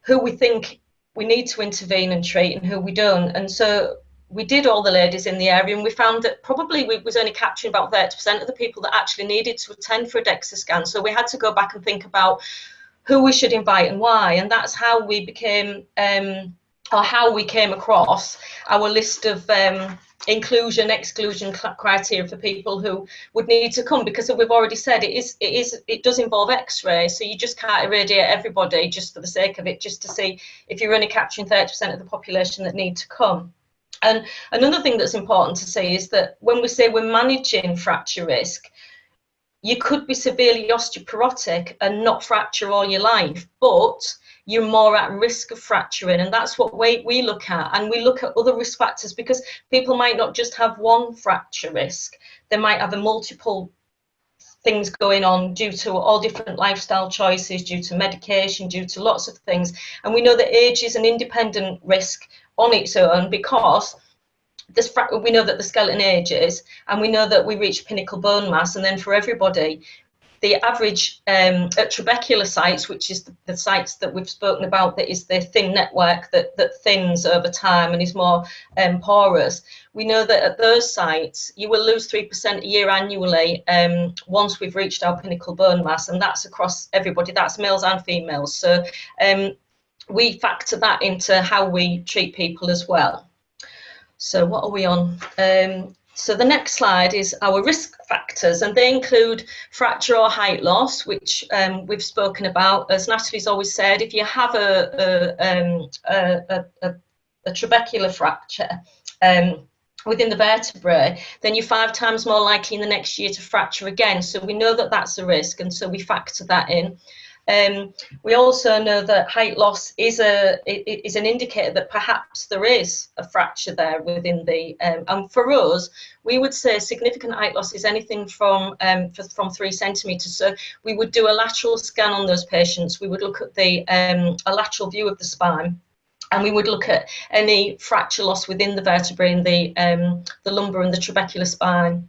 who we think we need to intervene and treat and who we don't. And so we did all the ladies in the area, and we found that probably we was only capturing about 30% of the people that actually needed to attend for a DEXA scan. So we had to go back and think about who we should invite and why, and that's how we became or how we came across our list of inclusion, exclusion criteria for people who would need to come, because we've already said it does involve X-ray, so you just can't irradiate everybody just for the sake of it, just to see if you're only capturing 30% of the population that need to come. And another thing that's important to say is that when we say we're managing fracture risk, you could be severely osteoporotic and not fracture all your life, but you're more at risk of fracturing, and that's what we look at. And we look at other risk factors, because people might not just have one fracture risk, they might have a multiple things going on due to all different lifestyle choices, due to medication, due to lots of things. And we know that age is an independent risk on its own, because we know that the skeleton ages, and we know that we reach pinnacle bone mass, and then for everybody, the average at trabecular sites, which is the sites that we've spoken about, that is the thin network that thins over time and is more porous. We know that at those sites, you will lose 3% a year annually once we've reached our pinnacle bone mass, and that's across everybody, that's males and females. So we factor that into how we treat people as well. So what are we on? So the next slide is our risk factors, and they include fracture or height loss, which we've spoken about. As Natalie's always said, if you have a trabecular fracture, within the vertebrae, then you're 5 times more likely in the next year to fracture again. So we know that that's a risk, and so we factor that in. We also know that height loss is an indicator that perhaps there is a fracture there within the, and for us, we would say significant height loss is anything from 3 centimetres. So we would do a lateral scan on those patients. We would look at a lateral view of the spine, and we would look at any fracture loss within the vertebrae in the lumbar and the trabecular spine,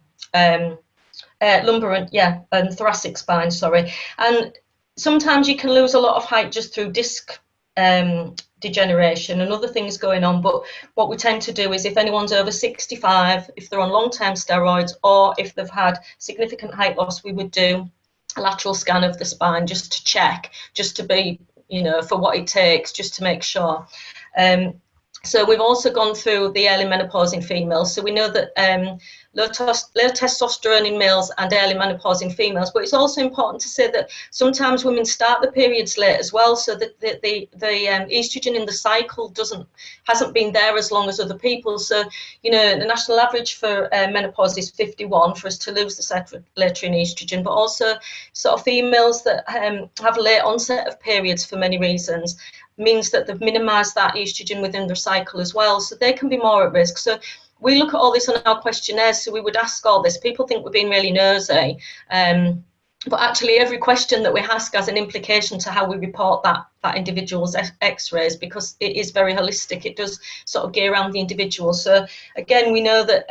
lumbar and thoracic spine, sorry. And sometimes you can lose a lot of height just through disc degeneration and other things going on. But what we tend to do is if anyone's over 65, if they're on long-term steroids, or if they've had significant height loss, we would do a lateral scan of the spine just to check, just to be, for what it takes, just to make sure. So we've also gone through the early menopause in females. So we know that low testosterone in males and early menopause in females. But it's also important to say that sometimes women start the periods late as well. So that the estrogen in the cycle hasn't been there as long as other people. So the national average for menopause is 51 for us to lose the circulatory and estrogen. But also sort of females that have late onset of periods for many reasons means that they've minimised that estrogen within their cycle as well, so they can be more at risk. So we look at all this on our questionnaires, so we would ask all this. People think we're being really nosy, but actually every question that we ask has an implication to how we report that individual's x-rays, because it is very holistic. It does sort of gear around the individual. So again, we know that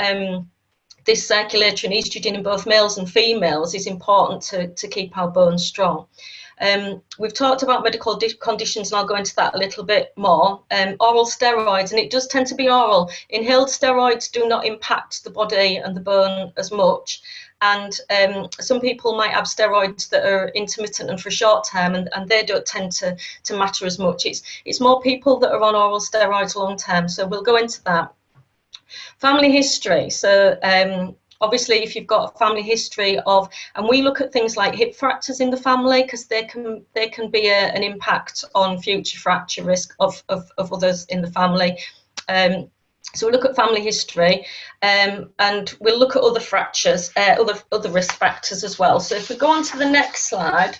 this circulatory and estrogen in both males and females is important to keep our bones strong. We've talked about medical conditions, and I'll go into that a little bit more. Oral steroids, and it does tend to be oral. Inhaled steroids do not impact the body and the bone as much. And some people might have steroids that are intermittent and for short term, and they don't tend to matter as much. It's more people that are on oral steroids long term. So we'll go into that. Family history. So obviously, if you've got a family history of, and we look at things like hip fractures in the family, because they can be an impact on future fracture risk of others in the family. So we'll look at family history, and we'll look at other fractures, other risk factors as well. So if we go on to the next slide.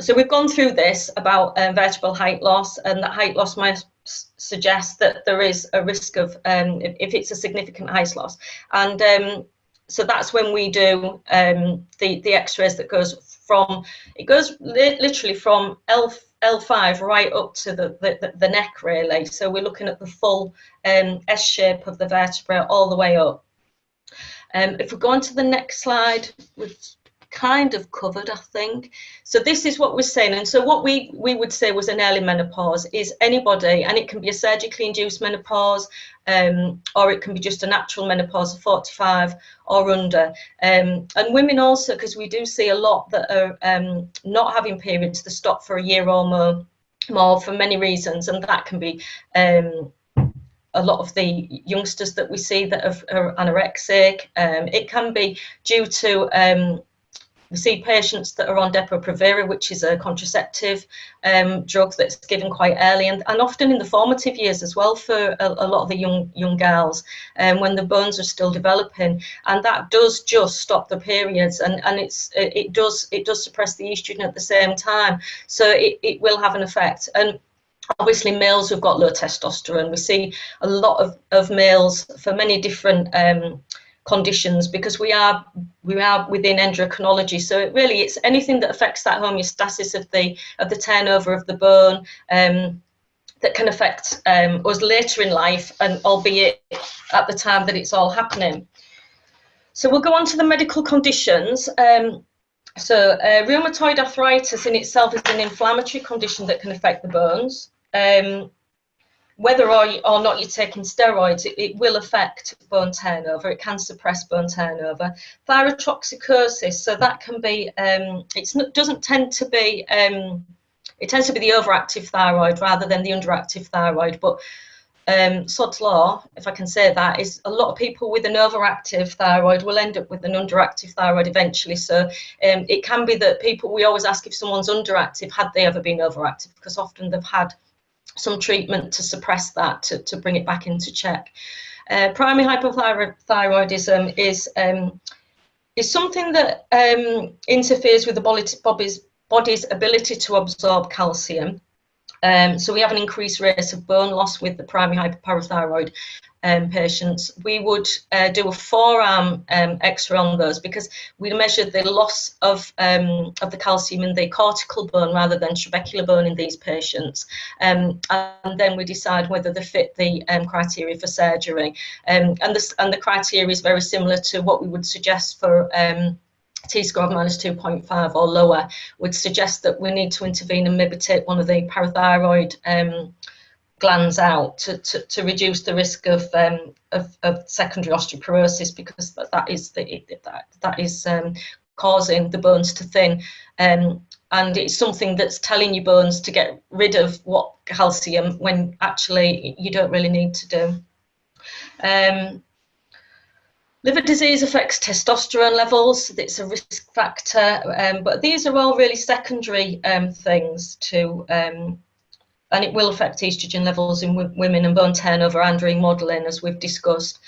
So we've gone through this about vertebral height loss, and that height loss might suggest that there is a risk of if it's a significant height loss, and so that's when we do the x-rays that goes literally from L5 right up to the neck, really. So we're looking at the full S shape of the vertebra all the way up. If we go on to the next slide, we've kind of covered, I think. So this is what we're saying, and so what we would say was an early menopause is anybody, and it can be a surgically induced menopause, or it can be just a natural menopause of 45 or under. And women also, because we do see a lot that are not having periods, that stop for a year or more for many reasons, and that can be a lot of the youngsters that we see that are anorexic. It can be due to we see patients that are on Depo-Provera, which is a contraceptive drug that's given quite early, and often in the formative years as well for a lot of the young girls, when the bones are still developing, and that does just stop the periods, and it does suppress the estrogen at the same time, so it will have an effect. And obviously males who've got low testosterone, we see a lot of males for many different conditions, because we are within endocrinology, so it's anything that affects that homeostasis of the turnover of the bone that can affect us later in life, and albeit at the time that it's all happening. So we'll go on to the medical conditions. So rheumatoid arthritis in itself is an inflammatory condition that can affect the bones. Whether or not you're taking steroids, it will affect bone turnover. It can suppress bone turnover. Thyrotoxicosis, so that can be, it tends to be the overactive thyroid rather than the underactive thyroid. But sod's law, if I can say that, is a lot of people with an overactive thyroid will end up with an underactive thyroid eventually. So it can be that we always ask if someone's underactive, had they ever been overactive, because often they've had some treatment to suppress that, to bring it back into check. Primary hypothyroidism is something that interferes with the body's ability to absorb calcium. So we have an increased rate of bone loss with the primary hyperparathyroid patients. We would do a forearm X-ray on those, because we measure the loss of the calcium in the cortical bone rather than trabecular bone in these patients, and then we decide whether they fit the criteria for surgery. And the criteria is very similar to what we would suggest for T-score of -2.5 or lower. Would suggest that we need to intervene and maybe take one of the parathyroid glands out to reduce the risk of secondary osteoporosis, because that is causing the bones to thin, and it's something that's telling your bones to get rid of what calcium when actually you don't really need to do. Liver disease affects testosterone levels. It's a risk factor, but these are all really secondary things to, and it will affect estrogen levels in women and bone turnover and remodeling, as we've discussed.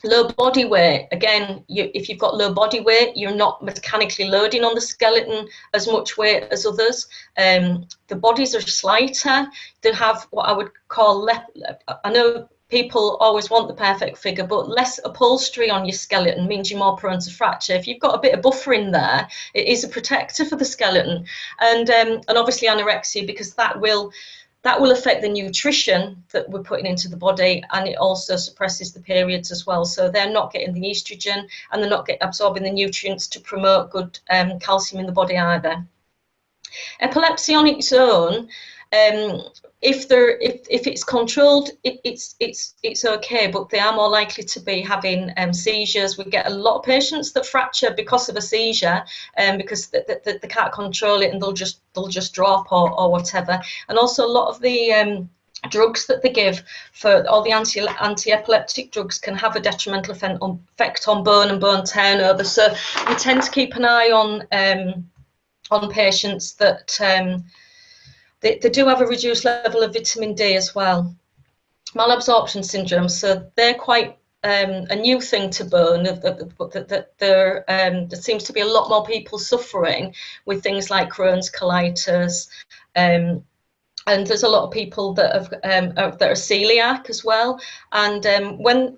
Low body weight, again, if you've got low body weight, you're not mechanically loading on the skeleton as much weight as others. The bodies are slighter. They have what I would call, I know people always want the perfect figure, but less upholstery on your skeleton means you're more prone to fracture. If you've got a bit of buffer in there, it is a protector for the skeleton. And obviously anorexia, because that will affect the nutrition that we're putting into the body, and it also suppresses the periods as well. So they're not getting the estrogen, and they're not absorbing the nutrients to promote good calcium in the body either. Epilepsy on its own, if it's controlled, it's okay, but they are more likely to be having seizures. We get a lot of patients that fracture because of a seizure, because they can't control it, and they'll just drop or whatever. And also a lot of the drugs that they give for all the anti-epileptic drugs can have a detrimental effect on bone and bone turnover. So we tend to keep an eye on patients that they do have a reduced level of vitamin D as well. Malabsorption syndrome, so they're quite a new thing to bone. There seems to be a lot more people suffering with things like Crohn's, colitis, and there's a lot of people that are celiac as well. And when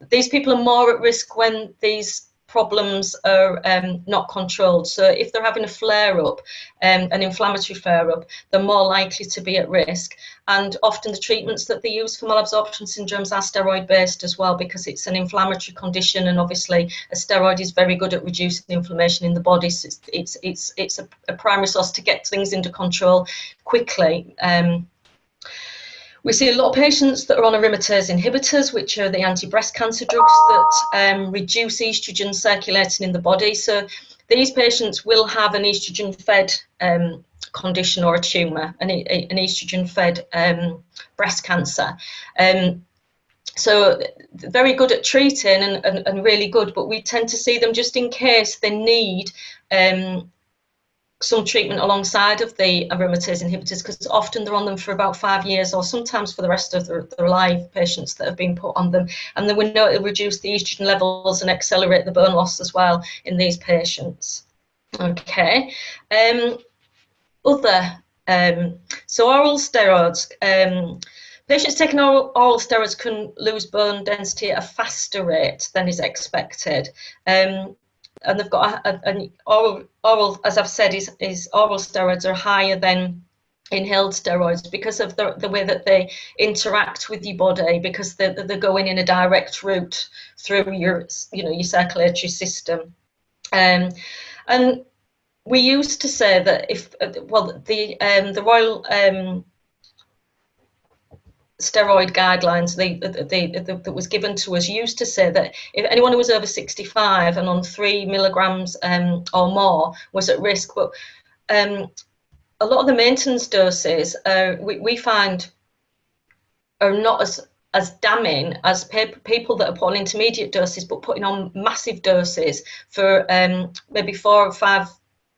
these people are more at risk when these problems are not controlled. So if they're having a flare-up, an inflammatory flare-up, they're more likely to be at risk. And often the treatments that they use for malabsorption syndromes are steroid-based as well, because it's an inflammatory condition, and obviously a steroid is very good at reducing inflammation in the body. So it's a primary source to get things under control quickly. We see a lot of patients that are on aromatase inhibitors, which are the anti-breast cancer drugs that reduce estrogen circulating in the body. So these patients will have an estrogen-fed condition or a tumour, an estrogen-fed breast cancer. So very good at treating and really good, but we tend to see them just in case they need some treatment alongside of the aromatase inhibitors, because often they're on them for about 5 years or sometimes for the rest of their life, patients that have been put on them. And then we know it'll reduce the estrogen levels and accelerate the bone loss as well in these patients. Okay. So oral steroids. Patients taking oral steroids can lose bone density at a faster rate than is expected. And they've got an oral, as I've said, is oral steroids are higher than inhaled steroids because of the way that they interact with your body, because they're going in a direct route through your circulatory system. And we used to say that the Royal steroid guidelines that was given to us used to say that if anyone who was over 65 and on 3 milligrams or more was at risk, but a lot of the maintenance doses we find are not as damning as people that are put on intermediate doses but putting on massive doses for maybe 4 or 5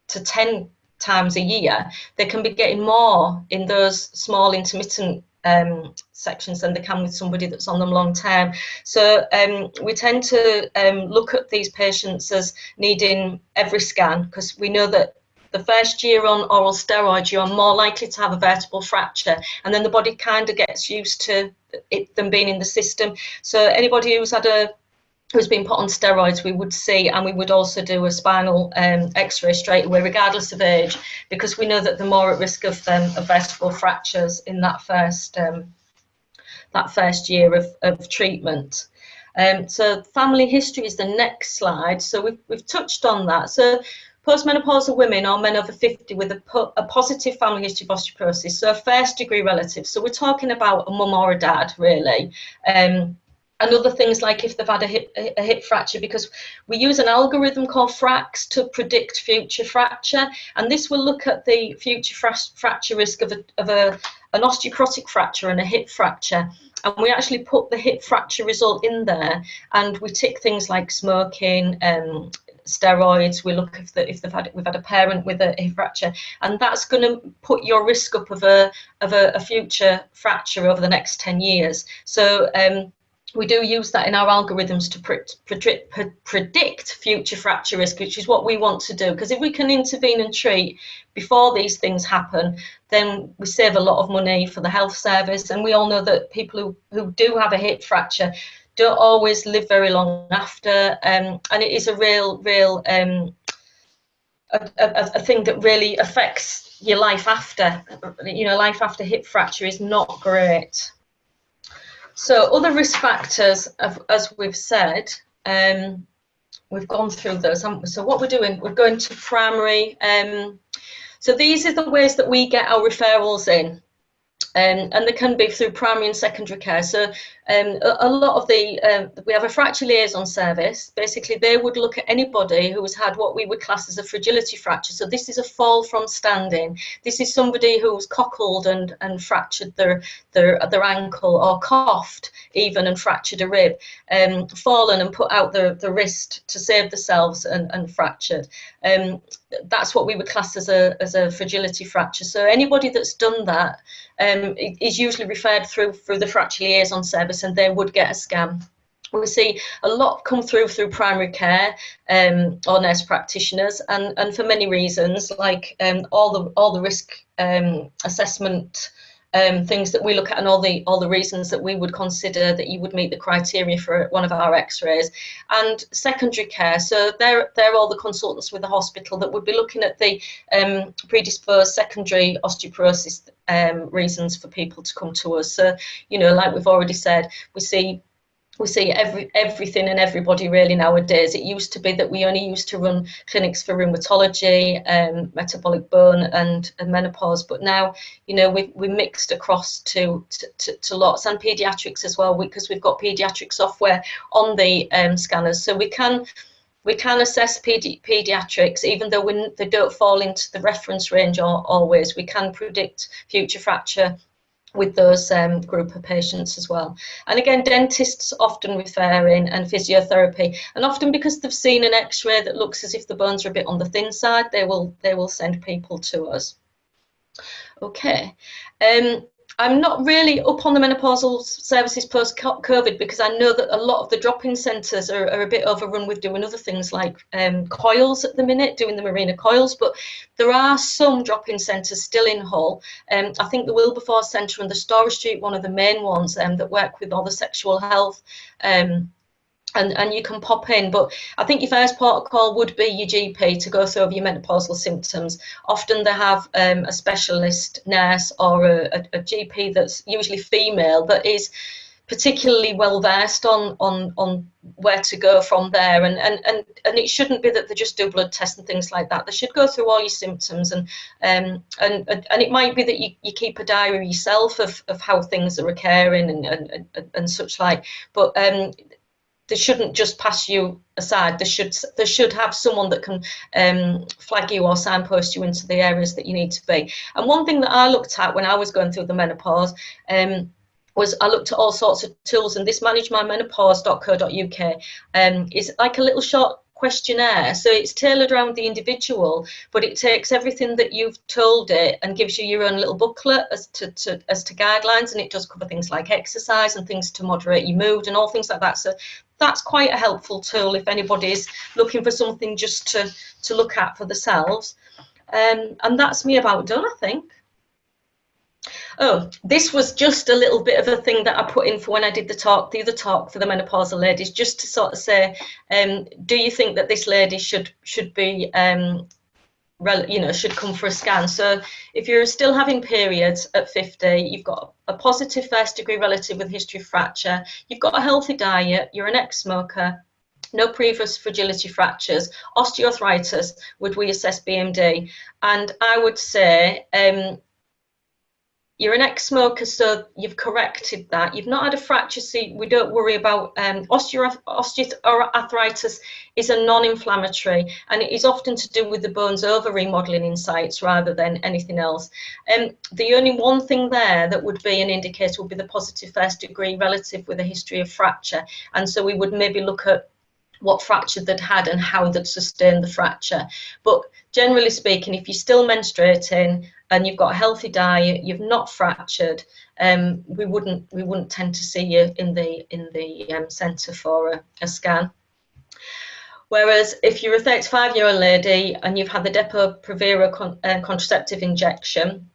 to 10 times a year, they can be getting more in those small intermittent sections than they can with somebody that's on them long term. So we tend to look at these patients as needing every scan, because we know that the first year on oral steroids, you are more likely to have a vertebral fracture, and then the body kind of gets used to them being in the system. So anybody who's been put on steroids, we would see, and we would also do a spinal x-ray straight away, regardless of age, because we know that they're more at risk of vertebral fractures in that first year of treatment. So family history is the next slide. So we've touched on that. So postmenopausal women are men over 50 with a positive family history of osteoporosis, so a first degree relative. So we're talking about a mum or a dad, really. And other things like if they've had a hip fracture, because we use an algorithm called FRAX to predict future fracture, and this will look at the future fracture risk of an osteoporotic fracture and a hip fracture. And we actually put the hip fracture result in there, and we tick things like smoking, steroids. We look if we've had a parent with a hip fracture, and that's going to put your risk up of a future fracture over the next 10 years. So we do use that in our algorithms to predict future fracture risk, which is what we want to do. Because if we can intervene and treat before these things happen, then we save a lot of money for the health service. And we all know that people who do have a hip fracture don't always live very long after. And it is a real a thing that really affects your life after. You know, life after hip fracture is not great. So other risk factors, as we've said, we've gone through those, haven't we? So what we're doing, we're going to primary. So these are the ways that we get our referrals in. And they can be through primary and secondary care. So a lot of we have a fracture liaison service. Basically, they would look at anybody who has had what we would class as a fragility fracture. So this is a fall from standing. This is somebody who's cockled and fractured their ankle, or coughed even and fractured a rib, fallen and put out the wrist to save themselves and fractured. That's what we would class as a fragility fracture. So anybody that's done that is usually referred through the fracture liaison service, and they would get a scan. We see a lot come through primary care or nurse practitioners, and for many reasons, like all the risk assessment things that we look at, and all the reasons that we would consider that you would meet the criteria for one of our x-rays. And secondary care, so they're all the consultants with the hospital that would be looking at the predisposed secondary osteoporosis reasons for people to come to us. So, you know, like we've already said, we see everything and everybody really nowadays. It used to be that we only used to run clinics for rheumatology, metabolic bone and menopause, but now, you know, we mixed across to lots, and paediatrics as well, because we've got paediatric software on the scanners, so we can assess paediatrics, even though they don't fall into the reference range always. We can predict future fracture with those group of patients as well. And again, dentists often refer in, and physiotherapy, and often because they've seen an x-ray that looks as if the bones are a bit on the thin side, they will send people to us. Okay. I'm not really up on the menopausal services post-COVID, because I know that a lot of the drop-in centres are a bit overrun with doing other things like coils at the minute, doing the Marina coils, but there are some drop-in centres still in Hull. I think the Wilberforce Centre and the Storage Street, one of the main ones that work with all the sexual health, and you can pop in, but I think your first port of call would be your GP to go through over your menopausal symptoms. Often they have a specialist nurse or a GP that's usually female that is particularly well versed on where to go from there, and it shouldn't be that they just do blood tests and things like that. They should go through all your symptoms, and it might be that you keep a diary yourself of how things are occurring and such like, but they shouldn't just pass you aside. They should have someone that can flag you or signpost you into the areas that you need to be. And one thing that I looked at when I was going through the menopause was I looked at all sorts of tools, and this managemymenopause.co.uk is like a little short questionnaire, so it's tailored around the individual, but it takes everything that you've told it and gives you your own little booklet as to guidelines, and it does cover things like exercise and things to moderate your mood and all things like that. So that's quite a helpful tool if anybody's looking for something just to look at for themselves. And that's me about done, I think. Oh, this was just a little bit of a thing that I put in for when I did the other talk for the menopausal ladies, just to sort of say, do you think that this lady should be, should come for a scan? So if you're still having periods at 50, you've got a positive first degree relative with history of fracture, you've got a healthy diet, you're an ex-smoker, no previous fragility fractures, osteoarthritis, would we assess BMD? And I would say, you're an ex-smoker, so you've corrected that. You've not had a fracture, so we don't worry about osteoarthritis is a non-inflammatory, and it is often to do with the bones over remodeling in sites rather than anything else. The only one thing there that would be an indicator would be the positive first degree relative with a history of fracture, and so we would maybe look at what fracture they'd had and how they'd sustained the fracture. But generally speaking, if you're still menstruating and you've got a healthy diet, you've not fractured, we wouldn't tend to see you in the centre for a scan. Whereas if you're a 35-year-old lady and you've had the Depo-Provera contraceptive injection,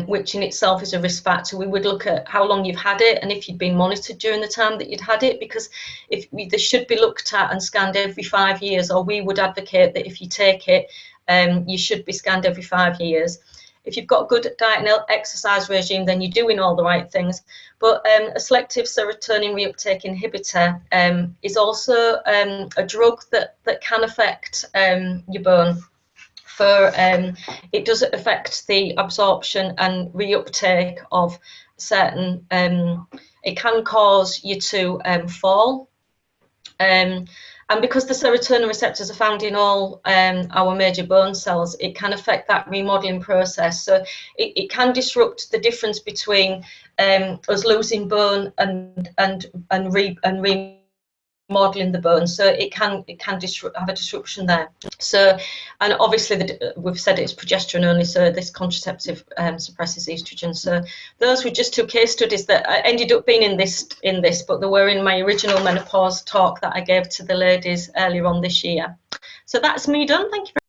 which in itself is a risk factor, we would look at how long you've had it and if you'd been monitored during the time that you'd had it, because they should be looked at and scanned every 5 years, or we would advocate that if you take it, you should be scanned every 5 years. If you've got a good diet and exercise regime, then you're doing all the right things. But a selective serotonin reuptake inhibitor is also a drug that can affect your bone. It does affect the absorption and reuptake of certain, it can cause you to fall. And because the serotonin receptors are found in all our major bone cells, it can affect that remodeling process. So it can disrupt the difference between us losing bone and remodeling the bone. So it can have a disruption there. So, and obviously we've said it's progesterone only, so this contraceptive suppresses estrogen. So those were just 2 case studies that ended up being in this, but they were in my original menopause talk that I gave to the ladies earlier on this year. So that's me done. Thank you very much.